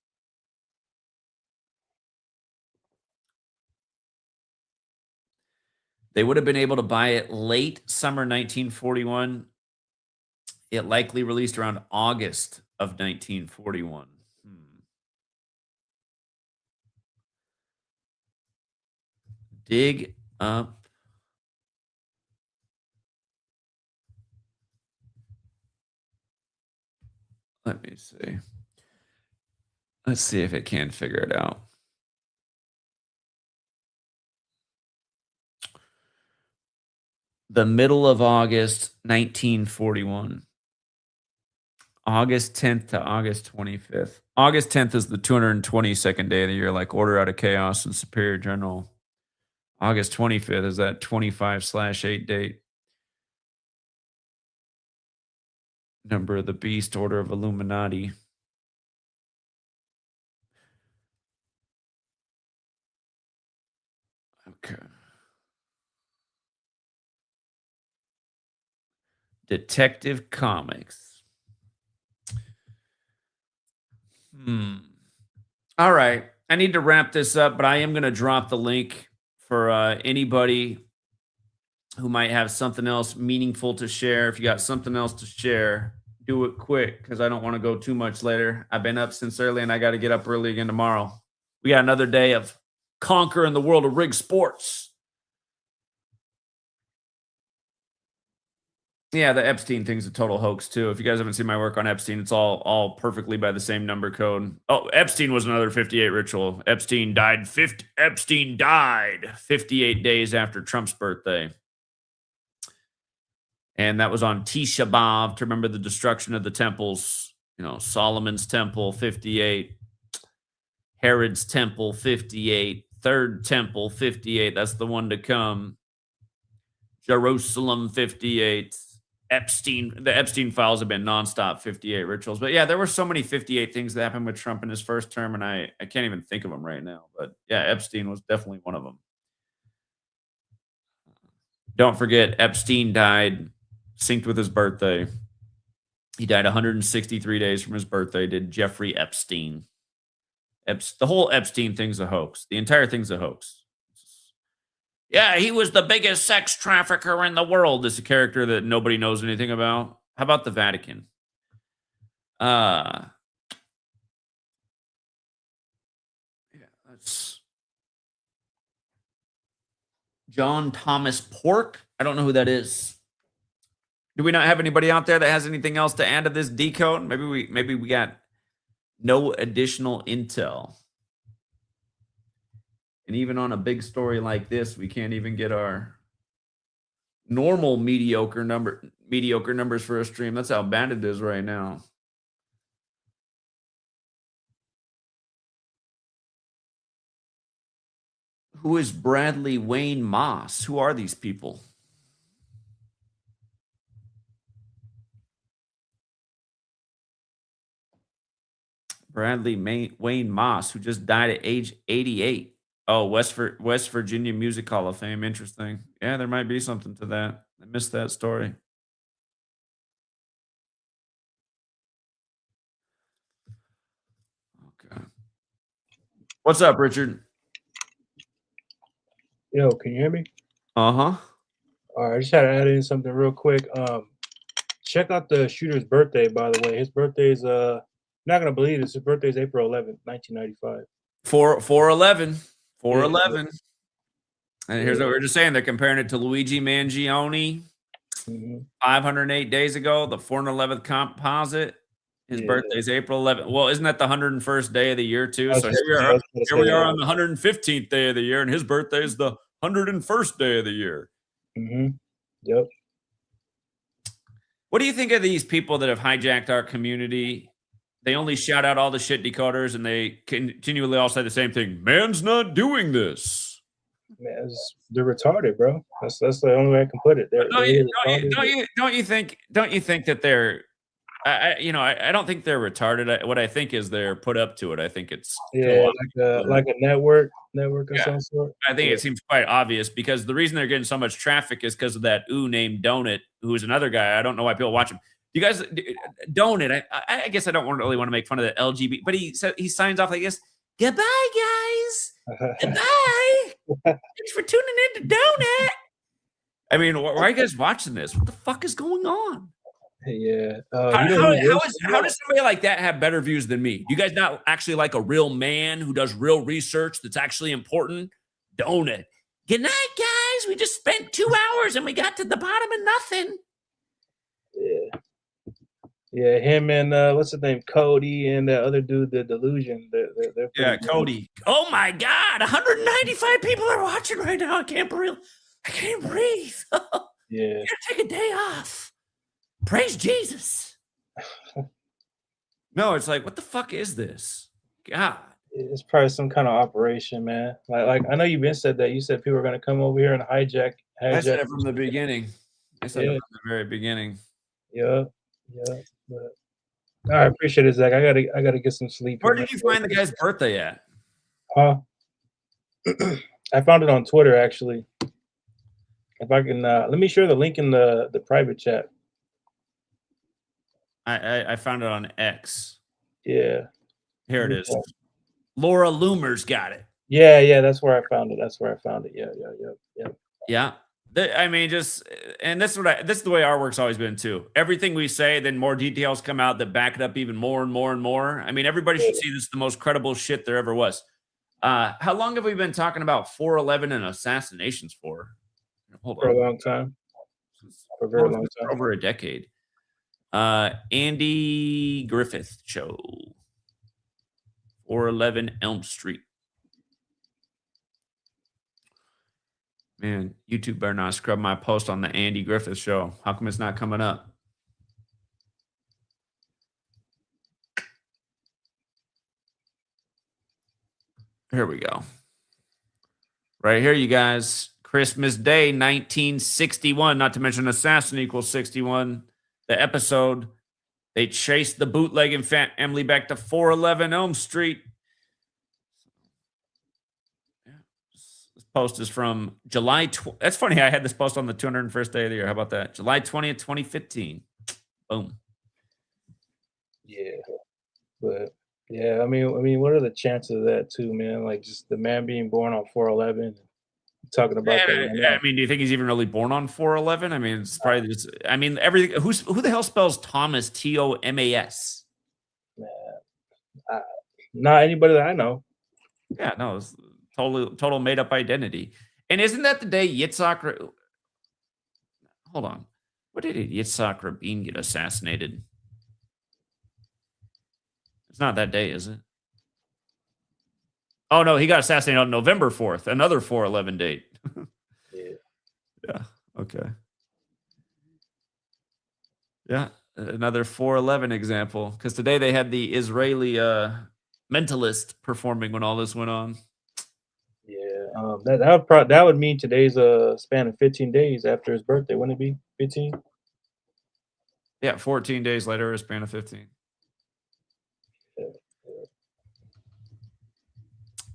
They would have been able to buy it late summer 1941. It likely released around August of 1941. Dig up. Let me see. Let's see if it can figure it out. The middle of August, 1941. August 10th to August 25th. August 10th is the 222nd day of the year, like Order Out of Chaos and Superior General. August 25th is that 25/8 date. Number of the Beast, Order of Illuminati. Okay. Detective Comics. All right. I need to wrap this up, but I am going to drop the link for anybody who might have something else meaningful to share. If you got something else to share, do it quick because I don't want to go too much later. I've been up since early and I got to get up early again tomorrow. We got another day of conquering the world of rigged sports. Yeah, the Epstein thing's a total hoax too. If you guys haven't seen my work on Epstein, it's all perfectly by the same number code. Oh, Epstein was another 58 ritual. Epstein died 58 days after Trump's birthday. And that was on Tisha B'Av to remember the destruction of the temples. You know, Solomon's temple, 58. Herod's temple, 58. Third temple, 58. That's the one to come. Jerusalem, 58. The Epstein files have been nonstop 58 rituals. But yeah, there were so many 58 things that happened with Trump in his first term, and I can't even think of them right now. But yeah, Epstein was definitely one of them. Don't forget, Epstein died synced with his birthday. He died 163 days from his birthday, did Jeffrey Epstein. The whole Epstein thing's a hoax. The entire thing's a hoax. Yeah, he was the biggest sex trafficker in the world. This is a character that nobody knows anything about. How about the Vatican? Yeah, that's John Thomas Pork. I don't know who that is. Do we not have anybody out there that has anything else to add to this decode? Maybe we got no additional intel. And even on a big story like this, we can't even get our normal mediocre numbers for a stream. That's how bad it is right now. Who is Bradley Wayne Moss? Who are these people? Bradley Wayne Moss, who just died at age 88. Oh, West Virginia Music Hall of Fame. Interesting. Yeah, there might be something to that. I missed that story. Okay. What's up, Richard? Yo, can you hear me? Uh-huh. All right, I just had to add in something real quick. Check out the shooter's birthday, by the way. His birthday's not gonna believe this. His birthday's April 11th, 1995. 4/11. 4/11. Yeah. And here's what we're just saying. They're comparing it to Luigi Mangione. 508 days ago, the 411th composite. His birthday's April 11th. Well, isn't that the 101st day of the year, too? So here we are on the 115th day of the year, and his birthday is the 101st day of the year. Yep. What do you think of these people that have hijacked our community? They only shout out all the shit decoders, and they continually all say the same thing. Man's not doing this. Man, they're retarded, bro. That's the only way I can put it. Don't you think that they're? I don't think they're retarded. What I think is they're put up to it. I think it's like a network of some sort. I think it seems quite obvious because the reason they're getting so much traffic is because of that named Donut, who's another guy. I don't know why people watch him. You guys, Donut. I guess I don't really want to make fun of the LGBT, but he signs off like this. Goodbye, guys. Goodbye. Thanks for tuning in to Donut. I mean, why are you guys watching this? What the fuck is going on? Yeah. How does somebody like that have better views than me? You guys not actually like a real man who does real research that's actually important? Donut. Good night, guys. We just spent 2 hours and we got to the bottom of nothing. Yeah. Yeah, him and what's his name, Cody, and the other dude, the Delusion. They're Cody. Oh my God, 195 people are watching right now. I can't breathe. Yeah. Gotta take a day off. Praise Jesus. No, it's like, what the fuck is this? God. It's probably some kind of operation, man. Like I know you've been said that. You said people are gonna come over here and hijack. I said it from the beginning. I said it from the very beginning. Yeah. But I appreciate it, Zach. I gotta get some sleep. Where did you find the guy's birthday at? I found it on Twitter, actually. If I can, let me share the link in the private chat. I found it on X. Yeah. Here it is. Laura Loomer's got it. Yeah, that's where I found it. Yeah. I mean, and this is the way our work's always been too. Everything we say, then more details come out that back it up even more and more and more. I mean, everybody should see this is the most credible shit there ever was. How long have we been talking about 411 and assassinations for? Hold on. For a long time. For a very long time. Over a decade. Andy Griffith Show. 411 Elm Street. Man, YouTube better not scrub my post on the Andy Griffith Show. How come it's not coming up? Here we go. Right here, you guys. Christmas Day, 1961. Not to mention Assassin equals 61. The episode. They chased the bootlegging family back to 411 Elm Street. This post is from July. That's funny. I had this post on the 201st day of the year. How about that? July 20th, 2015. Boom. Yeah. But yeah, I mean, what are the chances of that too, man? Like just the man being born on 411. Talking about I mean, do you think he's even really born on 411? I mean, it's probably just, I mean, everything. Who the hell spells Thomas Thomas? Not anybody that I know. Yeah, no, it's total made up identity. And isn't that the day Yitzhak? Hold on. What did Yitzhak Rabin get assassinated? It's not that day, is it? Oh, no, he got assassinated on November 4th, another 4/11 date. Yeah. Yeah, okay. Yeah, another 4/11 example. Because today they had the Israeli mentalist performing when all this went on. Yeah. That would mean today's span of 15 days after his birthday. Wouldn't it be 15? Yeah, 14 days later, a span of 15. Yeah.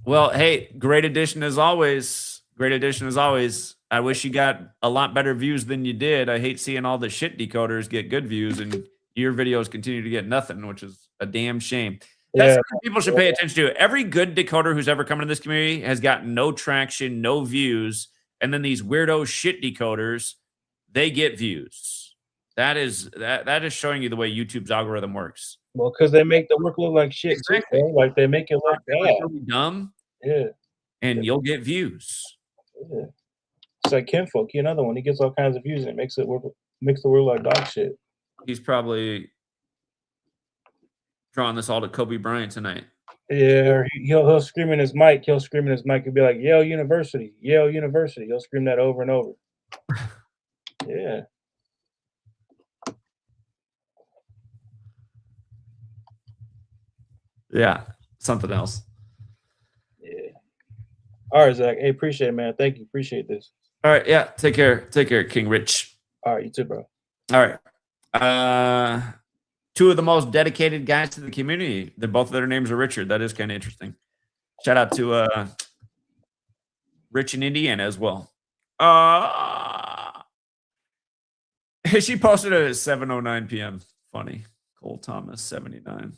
Well, hey, great edition as always. Great edition as always. I wish you got a lot better views than you did. I hate seeing all the shit decoders get good views and your videos continue to get nothing, which is a damn shame. That's Yeah. something people should pay attention to. Every good decoder who's ever come into this community has gotten no traction, no views, and then these weirdo shit decoders, they get views. That is showing you the way YouTube's algorithm works. Well, because they make the work look like shit Exactly. too, bro. Like they make it look bad. Really dumb, Yeah. and you'll get views. Yeah. It's like Kinfolk. He another one. He gets all kinds of views and it makes the work like dog shit. He's probably drawing this all to Kobe Bryant tonight. Yeah, or he'll scream in his mic. He'll scream in his mic and be like, Yale University, Yale University. He'll scream that over and over. Yeah. Yeah, something else. Yeah. All right, Zach. Hey, appreciate it, man. Thank you. Appreciate this. All right, yeah. Take care. Take care, King Rich. All right, you too, bro. All right. Two of the most dedicated guys to the community. Both of their names are Richard. That is kind of interesting. Shout out to Rich in Indiana as well. She posted it at 7:09 p.m. Funny. Cole Thomas, 79.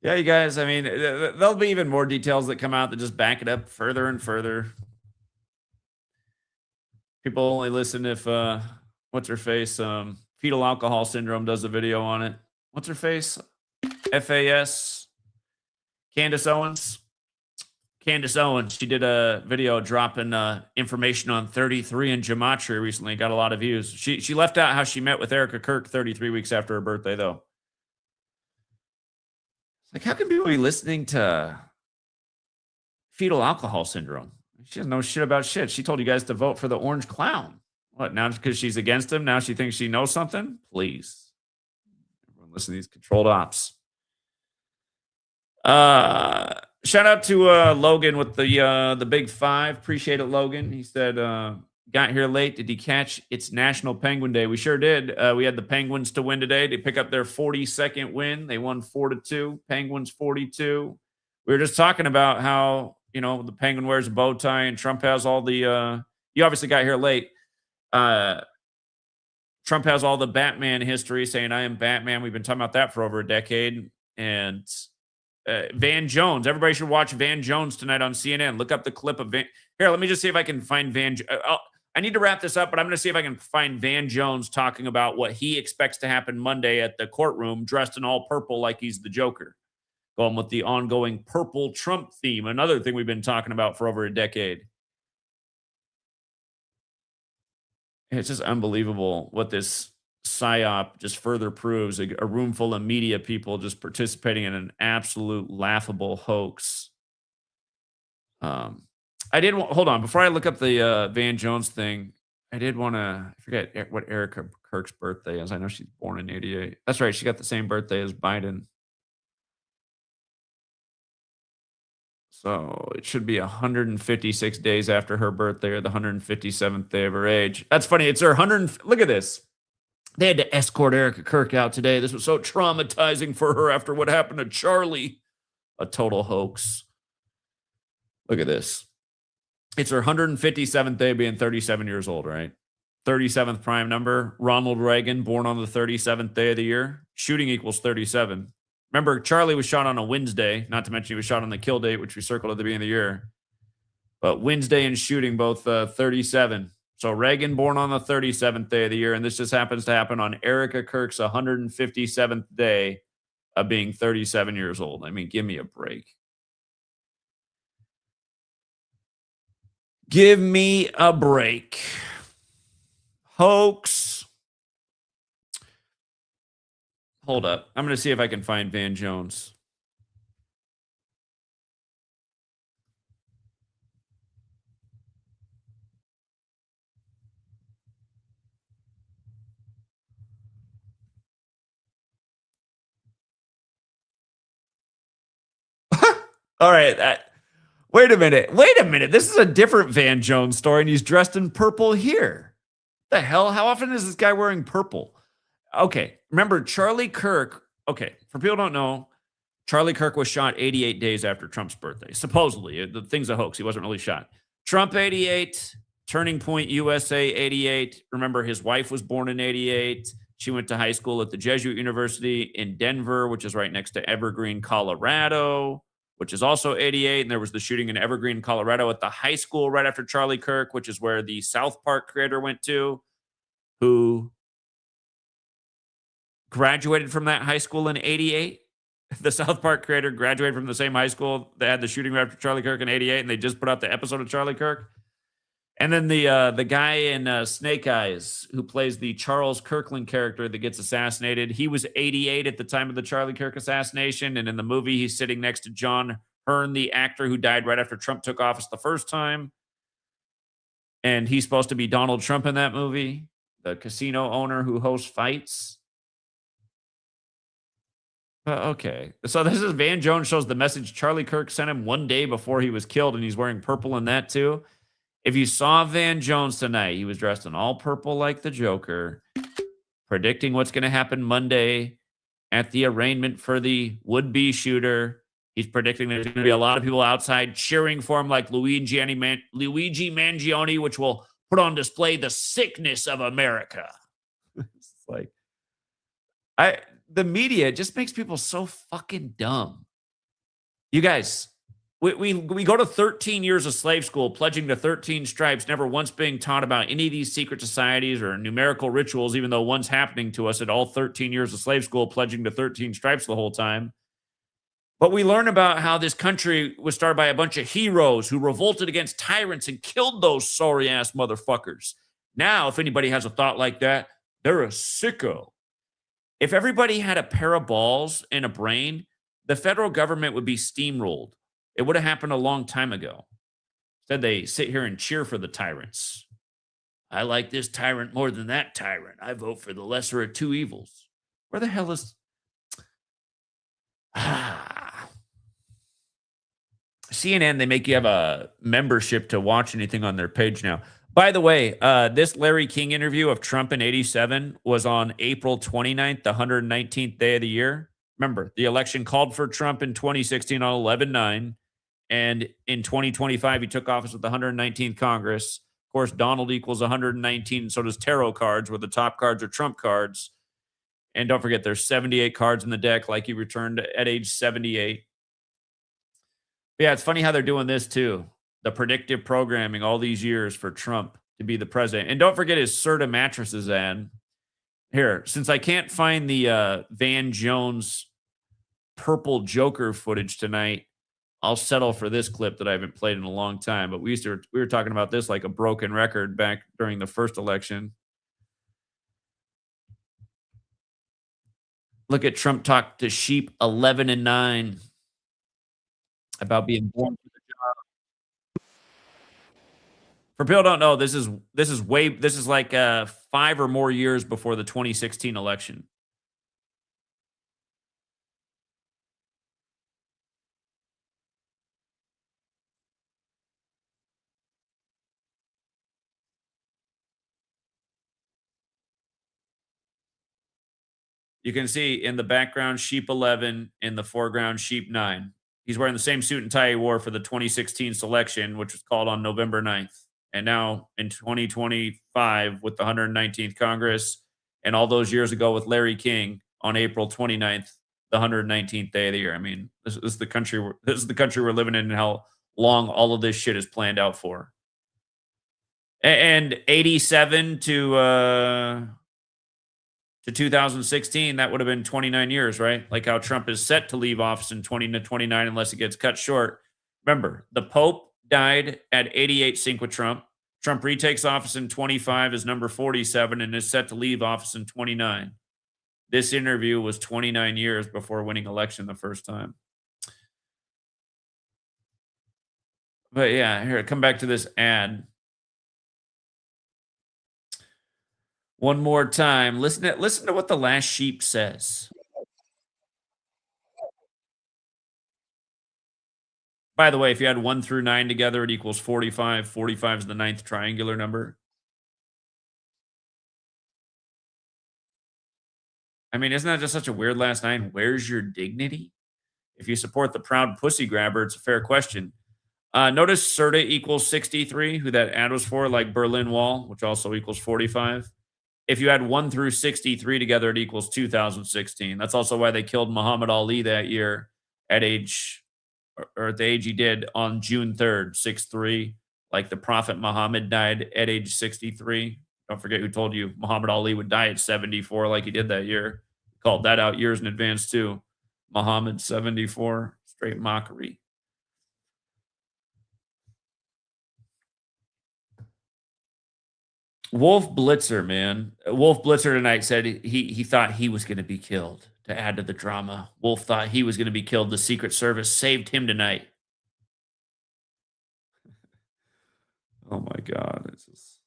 Yeah, you guys, I mean, there'll be even more details that come out that just back it up further and further. People only listen if, what's her face? Fetal alcohol syndrome does a video on it. What's her face? FAS. Candace Owens. Candace Owens. She did a video dropping information on 33 and Gematria recently. Got a lot of views. She left out how she met with Erica Kirk 33 weeks after her birthday, though. Like, how can people be listening to fetal alcohol syndrome? She doesn't know shit about shit. She told you guys to vote for the orange clown. What, now because she's against him? Now she thinks she knows something? Please. Everyone listen to these controlled ops. Shout out to Logan with the big 5. Appreciate it, Logan. He said, got here late. Did you catch it's National Penguin Day? We sure did. We had the Penguins to win today. They pick up their 42nd win. They won 4-2. Penguins 42. We were just talking about how, you know, the Penguin wears a bow tie and Trump has all the you obviously got here late. Trump has all the Batman history saying, I am Batman. We've been talking about that for over a decade. And Van Jones. Everybody should watch Van Jones tonight on CNN. Look up the clip of Van. Here, let me just see if I can find I need to wrap this up, but I'm going to see if I can find Van Jones talking about what he expects to happen Monday at the courtroom, dressed in all purple like he's the Joker. Going with the ongoing purple Trump theme, another thing we've been talking about for over a decade. It's just unbelievable what this PSYOP just further proves. A room full of media people just participating in an absolute laughable hoax. I did hold on before I look up the Van Jones thing. I did want to I forget what Erica Kirk's birthday is. I know she's born in 88. That's right. She got the same birthday as Biden. So it should be 156 days after her birthday or the 157th day of her age. That's funny. It's her 100. Look at this. They had to escort Erica Kirk out today. This was so traumatizing for her after what happened to Charlie. A total hoax. Look at this. It's her 157th day being 37 years old, right? 37th prime number. Ronald Reagan, born on the 37th day of the year. Shooting equals 37. Remember, Charlie was shot on a Wednesday, not to mention he was shot on the kill date, which we circled at the beginning of the year. But Wednesday and shooting, both 37. So Reagan born on the 37th day of the year, and this just happens to happen on Erica Kirk's 157th day of being 37 years old. I mean, give me a break. Give me a break. hoax. Hold up. I'm going to see if I can find Van Jones. All right. Wait a minute. Wait a minute. This is a different Van Jones story, and he's dressed in purple here. The hell? How often is this guy wearing purple? Okay. Remember, Charlie Kirk. Okay. For people who don't know, Charlie Kirk was shot 88 days after Trump's birthday. Supposedly. The thing's a hoax. He wasn't really shot. Trump 88. Turning Point USA 88. Remember, his wife was born in 88. She went to high school at the Jesuit University in Denver, which is right next to Evergreen, Colorado, which is also 88. And there was the shooting in Evergreen, Colorado at the high school right after Charlie Kirk, which is where the South Park creator went to, who graduated from that high school in 88. The South Park creator graduated from the same high school that had the shooting right after Charlie Kirk in 88, and they just put out the episode of Charlie Kirk. And then the guy in Snake Eyes who plays the Charles Kirkland character that gets assassinated, he was 88 at the time of the Charlie Kirk assassination. And in the movie, he's sitting next to John Hearn, the actor who died right after Trump took office the first time. And he's supposed to be Donald Trump in that movie, the casino owner who hosts fights. Okay. So this is Van Jones shows the message Charlie Kirk sent him one day before he was killed, and he's wearing purple in that too. If you saw Van Jones tonight, he was dressed in all purple like the Joker, predicting what's going to happen Monday at the arraignment for the would-be shooter. He's predicting there's going to be a lot of people outside cheering for him like Luigi Mangione, which will put on display the sickness of America. It's like, the media just makes people so fucking dumb. You guys, we go to 13 years of slave school, pledging to 13 stripes, never once being taught about any of these secret societies or numerical rituals, even though one's happening to us at all 13 years of slave school, pledging to 13 stripes the whole time. But we learn about how this country was started by a bunch of heroes who revolted against tyrants and killed those sorry-ass motherfuckers. Now, if anybody has a thought like that, they're a sicko. If everybody had a pair of balls and a brain, the federal government would be steamrolled. It would have happened a long time ago. Instead, they sit here and cheer for the tyrants. I like this tyrant more than that tyrant. I vote for the lesser of two evils. Where the hell is... CNN, they make you have a membership to watch anything on their page now. By the way, this Larry King interview of Trump in 87 was on April 29th, the 119th day of the year. Remember, the election called for Trump in 2016 on 11/9. And in 2025, he took office with the 119th Congress. Of course, Donald equals 119. So does tarot cards, where the top cards are Trump cards. And don't forget, there's 78 cards in the deck, like he returned at age 78. But yeah, it's funny how they're doing this too. The predictive programming all these years for Trump to be the president. And don't forget his Serta mattresses ad. Here, since I can't find the Van Jones purple Joker footage tonight, I'll settle for this clip that I haven't played in a long time. But we were talking about this like a broken record back during the first election. Look at Trump talk to sheep 11 and 9 about being born for the job. For people who don't know, this is like 5 or more years before the 2016 election. You can see in the background, sheep 11, in the foreground, sheep 9. He's wearing the same suit and tie he wore for the 2016 selection, which was called on November 9th. And now in 2025, with the 119th Congress, and all those years ago with Larry King on April 29th, the 119th day of the year. I mean, this is the country we're living in, and how long all of this shit is planned out for. And 87 to 2016, that would have been 29 years, right? Like how Trump is set to leave office in 2029 unless it gets cut short. Remember, the Pope died at 88 sync with Trump. Trump retakes office in 25 is number 47 and is set to leave office in 29. This interview was 29 years before winning election the first time. But yeah, here, come back to this ad. One more time. Listen to what the last sheep says. By the way, if you add 1 through 9 together, it equals 45. 45 is the 9th triangular number. I mean, isn't that just such a weird last line? Where's your dignity? If you support the proud pussy grabber, it's a fair question. Notice Serta equals 63, who that ad was for, like Berlin Wall, which also equals 45. If you add 1 through 63 together, it equals 2016. That's also why they killed Muhammad Ali that year at age, or at the age he did on June 3rd, 6'3", like the Prophet Muhammad died at age 63. Don't forget who told you Muhammad Ali would die at 74 like he did that year. Called that out years in advance too. Muhammad 74, straight mockery. Wolf Blitzer, man. Wolf Blitzer tonight said he thought he was going to be killed to add to the drama. Wolf thought he was going to be killed. The Secret Service saved him tonight. Oh my God. It's just...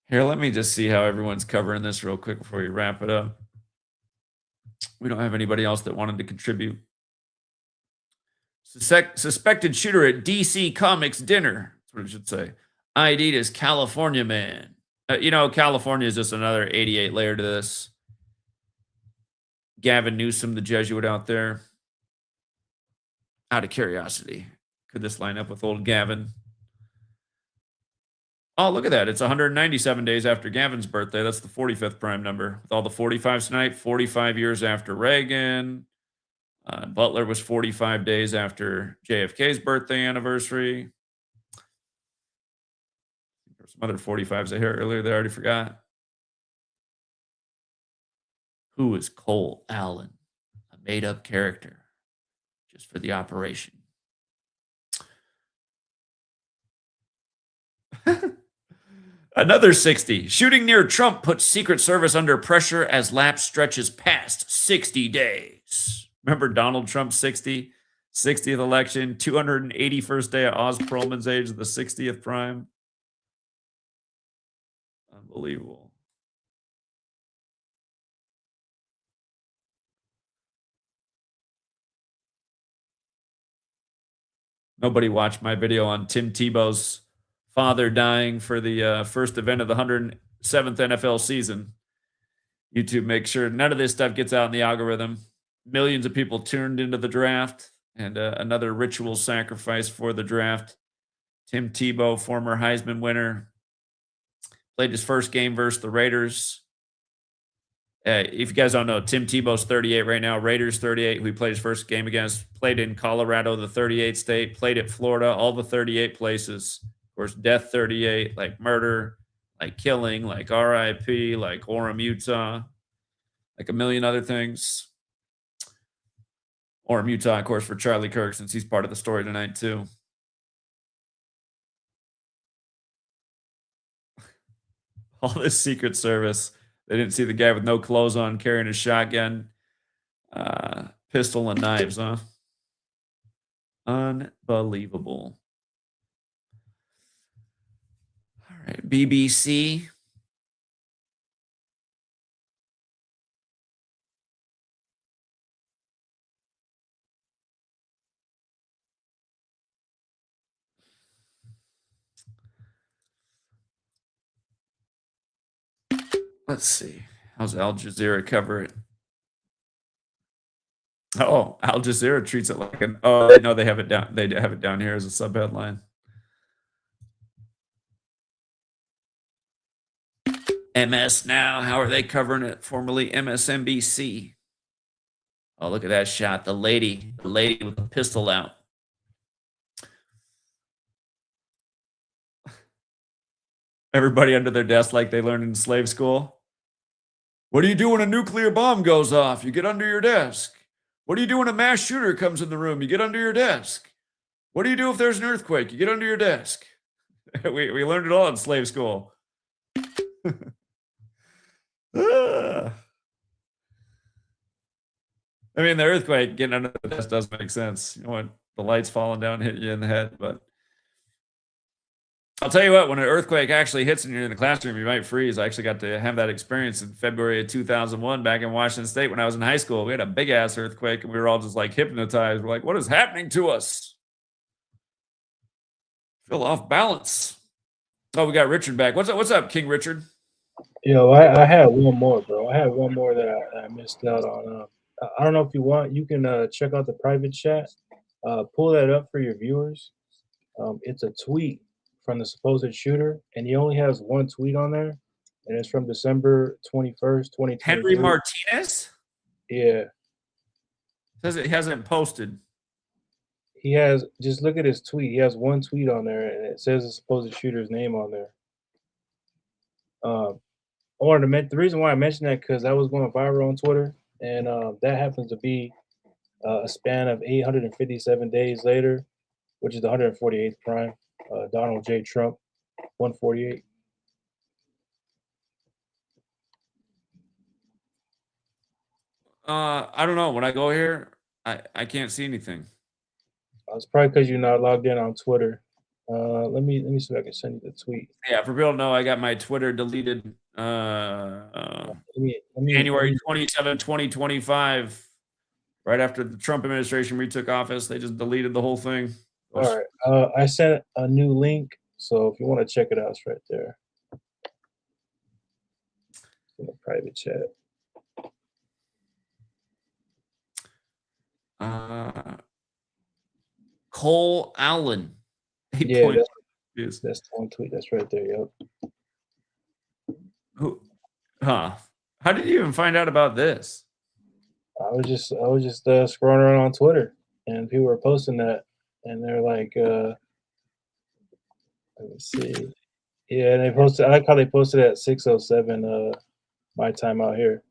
Here, let me just see how everyone's covering this real quick before we wrap it up. We don't have anybody else that wanted to contribute. Suspected shooter at DC Comics dinner. That's what it should say. ID'd as California man. California is just another 88 layer to this. Gavin Newsom, the Jesuit out there. Out of curiosity, could this line up with old Gavin? Oh, look at that. It's 197 days after Gavin's birthday. That's the 45th prime number. With all the 45s tonight, 45 years after Reagan. Butler was 45 days after JFK's birthday anniversary. There's some other 45s I heard earlier that I already forgot. Who is Cole Allen? A made-up character just for the operation. Another 60. Shooting near Trump puts Secret Service under pressure as lapse stretches past 60 days. Remember Donald Trump's 60th election, 281st day at Oz Pearlman's age, the 60th prime. Unbelievable. Nobody watched my video on Tim Tebow's father dying for the first event of the 107th NFL season. YouTube makes sure none of this stuff gets out in the algorithm. Millions of people tuned into the draft, and another ritual sacrifice for the draft. Tim Tebow, former Heisman winner, played his first game versus the Raiders. If you guys don't know, Tim Tebow's 38 right now. Raiders 38, who he played his first game against. Played in Colorado, the 38th state. Played at Florida, all the 38 places. Of course, death 38, like murder, like killing, like RIP, like Orem, Utah, like a million other things. Orem, Utah, of course, for Charlie Kirk, since he's part of the story tonight, too. All this Secret Service. They didn't see the guy with no clothes on carrying a shotgun, pistol, and knives, huh? Unbelievable. All right, BBC. Let's see. How's Al Jazeera cover it? Oh, Al Jazeera treats it like an... Oh, no, they have it down. They have it down here as a subheadline. MS Now. How are they covering it? Formerly MSNBC. Oh, look at that shot. The lady with the pistol out. Everybody under their desk like they learned in slave school. What do you do when a nuclear bomb goes off? You get under your desk. What do you do when a mass shooter comes in the room? You get under your desk. What do you do if there's an earthquake? You get under your desk. we learned it all in slave school. I mean, the earthquake, getting under the desk does make sense. You know what? The lights falling down, hit you in the head. But I'll tell you what, when an earthquake actually hits and you're in the classroom, you might freeze. I actually got to have that experience in February of 2001 back in Washington State when I was in high school. We had a big ass earthquake and we were all just like hypnotized. We're like, what is happening to us? Feel off balance. Oh, we got Richard back. What's up, King Richard? Yo, I have one more, bro. I have one more that I missed out on. I don't know if you want, you can check out the private chat. Pull that up for your viewers. It's a tweet from the supposed shooter, and he only has one tweet on there, and it's from December 21st, 2023. Henry Martinez? Yeah. Says it hasn't posted. He has, just look at his tweet. He has one tweet on there, and it says the supposed shooter's name on there. I wanted to mention, the reason why I mentioned that, because that was going viral on Twitter, and that happens to be a span of 857 days later, which is the 148th prime. Donald J. Trump, 148. I don't know. When I go here, I can't see anything. It's probably because you're not logged in on Twitter. Let me see if I can send you the tweet. Yeah, for people to know, I got my Twitter deleted January 27, 2025. Right after the Trump administration retook office, they just deleted the whole thing. All right. I sent a new link, so if you want to check it out, it's right there in the private chat. Cole Allen. Yeah, that's the one tweet. That's right there. Yep. Who? Huh? How did you even find out about this? I was just scrolling around on Twitter, and people were posting that, and they're like, let me see. Yeah, and they posted. I like how they posted at 6:07 my time out here.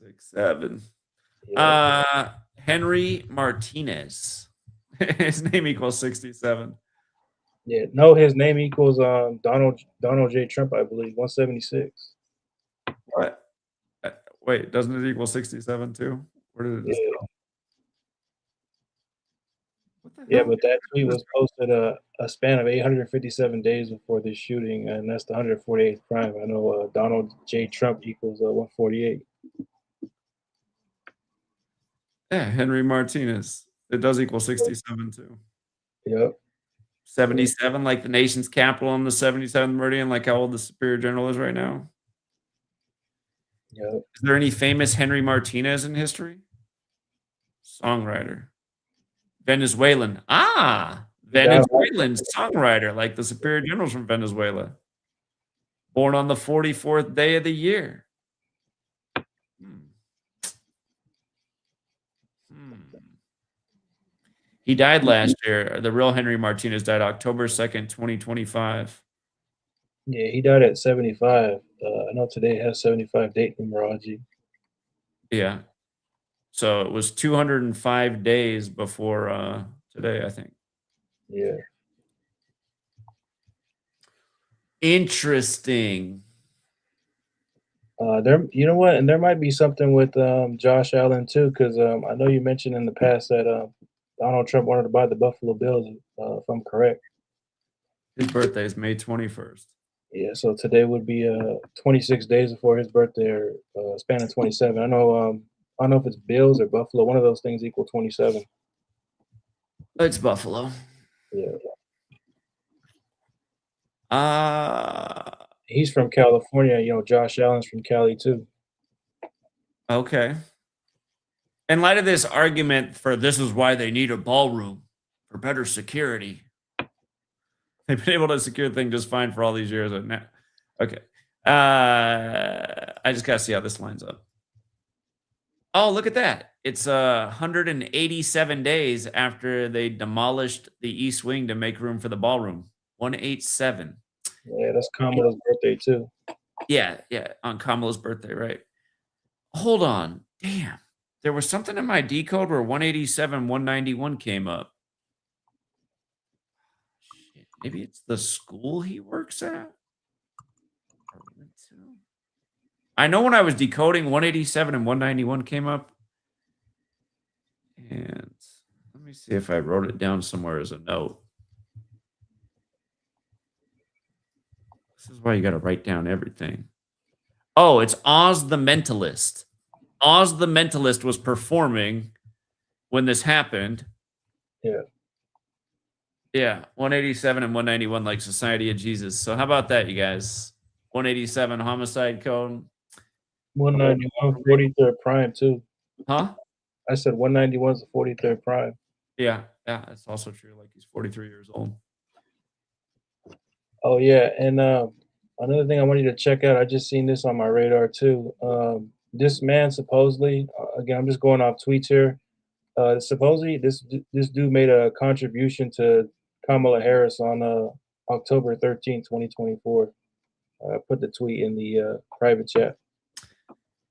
6-7. Yeah. Henry Martinez. His name equals 67. Yeah, no, his name equals Donald J. Trump, I believe, 176. What? Wait, doesn't it equal 67 too? Where did it just go? What the Yeah, hell? but that tweet was posted a span of 857 days before this shooting, and that's the 148th prime. I know Donald J. Trump equals 148. Yeah, Henry Martinez. It does equal 67 too. Yep. 77, like the nation's capital on the 77th meridian, like how old the Superior General is right now. Yep. Is there any famous Henry Martinez in history? Songwriter. Venezuelan. Venezuelan songwriter, like the Superior Generals from Venezuela. Born on the 44th day of the year. He died last year. The real Henry Martinez died October 2nd, 2025. Yeah, he died at 75. I know today has 75 date numerology. Yeah. So it was 205 days before today, I think. Yeah. Interesting. You know what? And there might be something with Josh Allen too, because I know you mentioned in the past that Donald Trump wanted to buy the Buffalo Bills, if I'm correct. His birthday is May 21st. Yeah, so today would be 26 days before his birthday, or spanning 27. I don't know if it's Bills or Buffalo. One of those things equal 27. It's Buffalo. Yeah. He's from California. You know, Josh Allen's from Cali too. Okay. In light of this argument for this is why they need a ballroom for better security. They've been able to secure the thing just fine for all these years. Okay. I just got to see how this lines up. Oh, look at that. It's 187 days after they demolished the East Wing to make room for the ballroom. 187. Yeah, that's Kamala's birthday too. Yeah, on Kamala's birthday, right? Hold on. Damn. There was something in my decode where 187, 191 came up. Shit, maybe it's the school he works at? Or went to? I know when I was decoding, 187 and 191 came up. And let me see if I wrote it down somewhere as a note. This is why you got to write down everything. Oh, it's Oz the Mentalist. Oz the Mentalist was performing when this happened. Yeah. Yeah, 187 and 191, like Society of Jesus. So how about that, you guys? 187 homicide code. 191, 43rd prime, too. Huh? I said 191 is the 43rd prime. Yeah, that's also true. Like he's 43 years old. Oh, yeah, and another thing I want you to check out, I just seen this on my radar, too. This man supposedly, again, I'm just going off tweets here. Supposedly, this dude made a contribution to Kamala Harris on October 13, 2024. Put the tweet in the private chat.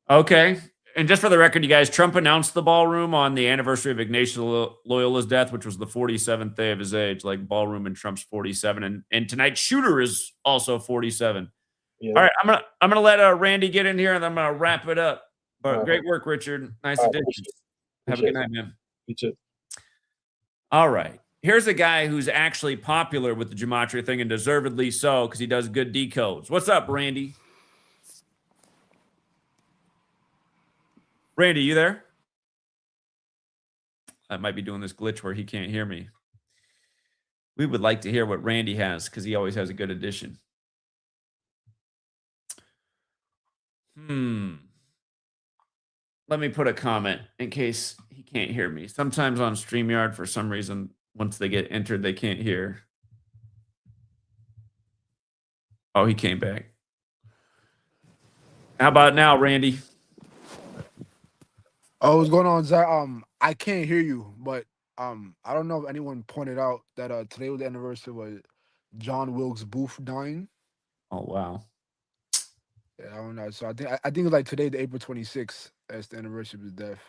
Okay. And just for the record, you guys, Trump announced the ballroom on the anniversary of Ignatius Loyola's death, which was the 47th day of his age, like ballroom and Trump's 47. And tonight's shooter is also 47. Yeah. All right, I'm gonna let Randy get in here and I'm gonna wrap it up. But great work, Richard. Nice addition. Have a good night, man. You too. All right. Here's a guy who's actually popular with the gematria thing, and deservedly so, because he does good decodes. What's up, Randy? Randy, you there? I might be doing this glitch where he can't hear me. We would like to hear what Randy has, because he always has a good addition. Let me put a comment in case he can't hear me. Sometimes on StreamYard, for some reason, once they get entered, they can't hear. Oh, he came back. How about now, Randy? Oh, what's going on, Zach? I can't hear you, but I don't know if anyone pointed out that today was the anniversary of John Wilkes Booth dying. Oh, wow. Yeah, I don't know. So I think it's like today, the April 26th, as the anniversary of his death.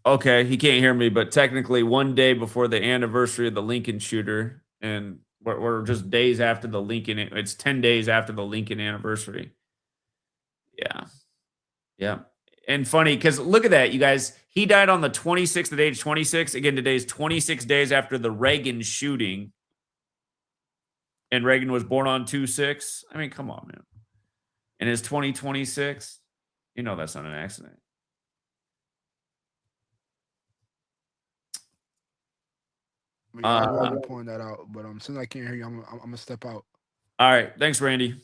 Okay, he can't hear me, but technically one day before the anniversary of the Lincoln shooter, and we're just days after the Lincoln. It's 10 days after the Lincoln anniversary. Yeah. And funny, because look at that, you guys. He died on the 26th at age 26. Again, today's 26 days after the Reagan shooting. And Reagan was born on 2/6. I mean, come on, man. And it's 2026. You know that's not an accident. I wanted to point that out, but since I can't hear you, I'm gonna step out. All right, thanks, Randy.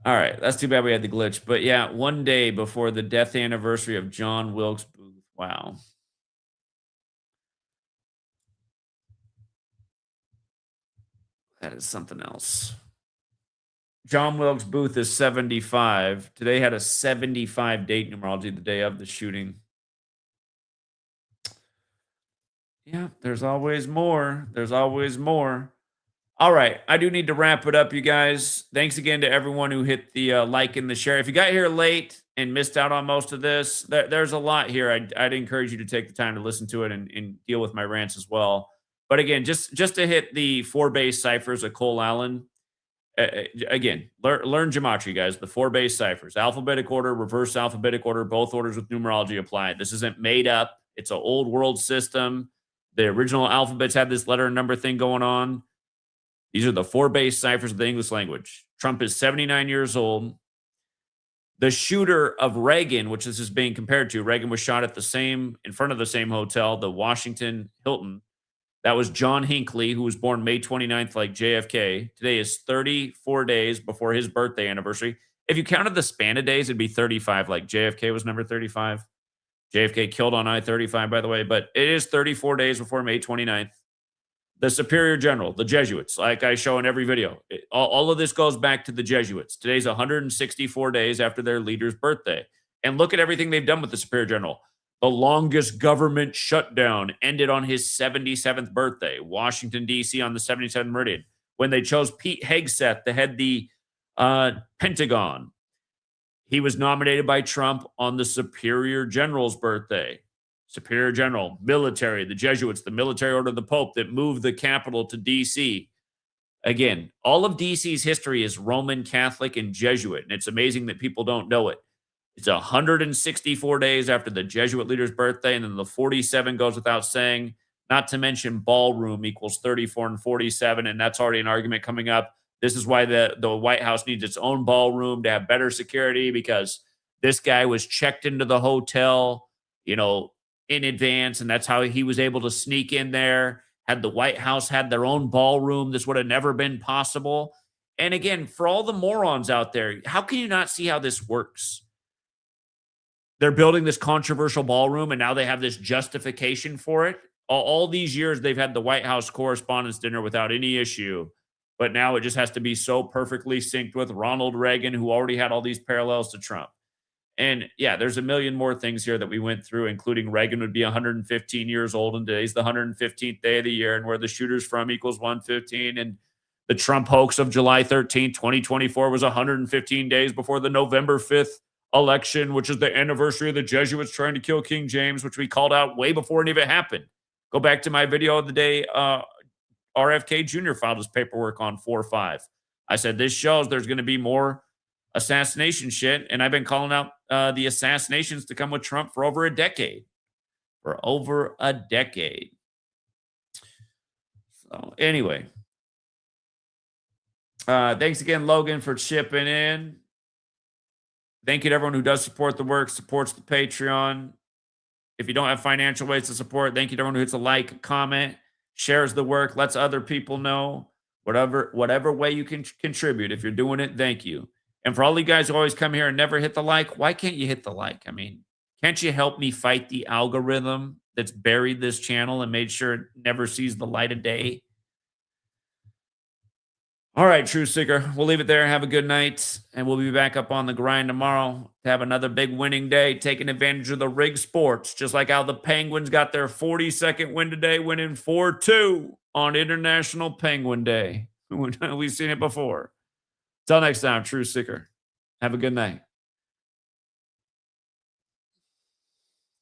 All right, that's too bad we had the glitch, but yeah, one day before the death anniversary of John Wilkes Booth. Wow. That is something else. John Wilkes Booth is 75. Today had a 75 date numerology, the day of the shooting. Yeah, there's always more. There's always more. All right, I do need to wrap it up, you guys. Thanks again to everyone who hit the like and the share. If you got here late and missed out on most of this, there's a lot here. I'd encourage you to take the time to listen to it and deal with my rants as well. But again, just to hit the 4 base ciphers of Cole Allen, again, learn gematria, guys. The 4 base ciphers, alphabetic order, reverse alphabetic order, both orders with numerology applied. This isn't made up. It's an old world system. The original alphabets had this letter and number thing going on. These are the 4 base ciphers of the English language. Trump is 79 years old. The shooter of Reagan, which this is being compared to, Reagan was shot at in front of the same hotel, the Washington Hilton. That was John Hinckley, who was born May 29th, like JFK. Today is 34 days before his birthday anniversary. If you counted the span of days, it'd be 35, like JFK was number 35. JFK killed on I-35, by the way, but it is 34 days before May 29th. The Superior General, the Jesuits, like I show in every video. All of this goes back to the Jesuits. Today's 164 days after their leader's birthday. And look at everything they've done with the Superior General. The longest government shutdown ended on his 77th birthday, Washington, D.C. on the 77th meridian, when they chose Pete Hegseth to head the Pentagon. He was nominated by Trump on the Superior General's birthday. Superior General, military, the Jesuits, the military order of the Pope that moved the capital to D.C. Again, all of D.C.'s history is Roman Catholic and Jesuit, and it's amazing that people don't know it. It's 164 days after the Jesuit leader's birthday, and then the 47 goes without saying, not to mention ballroom equals 34 and 47, and that's already an argument coming up. This is why the White House needs its own ballroom to have better security, because this guy was checked into the hotel, in advance, and that's how he was able to sneak in there. Had the White House had their own ballroom, this would have never been possible. And again, for all the morons out there, how can you not see how this works? They're building this controversial ballroom, and now they have this justification for it. All these years, they've had the White House Correspondents' Dinner without any issue. But now it just has to be so perfectly synced with Ronald Reagan, who already had all these parallels to Trump. And yeah, there's a million more things here that we went through, including Reagan would be 115 years old, and today's the 115th day of the year, and where the shooter's from equals 115. And the Trump hoax of July 13, 2024 was 115 days before the November 5th election, which is the anniversary of the Jesuits trying to kill King James, which we called out way before it even happened. Go back to my video of the day RFK Jr. filed his paperwork on 4/5. I said this shows there's going to be more assassination shit, and I've been calling out the assassinations to come with Trump for over a decade. So anyway, thanks again, Logan, for chipping in. Thank you to everyone who does support the work, supports the Patreon. If you don't have financial ways to support, thank you to everyone who hits a like, comment, shares the work, lets other people know. Whatever way you can contribute. If you're doing it, thank you. And for all you guys who always come here and never hit the like, why can't you hit the like? I mean, can't you help me fight the algorithm that's buried this channel and made sure it never sees the light of day? All right, True Seeker, we'll leave it there. Have a good night, and we'll be back up on the grind tomorrow to have another big winning day, taking advantage of the rig sports, just like how the Penguins got their 42nd win today, winning 4-2 on International Penguin Day. We've seen it before. Till next time, True Seeker. Have a good night.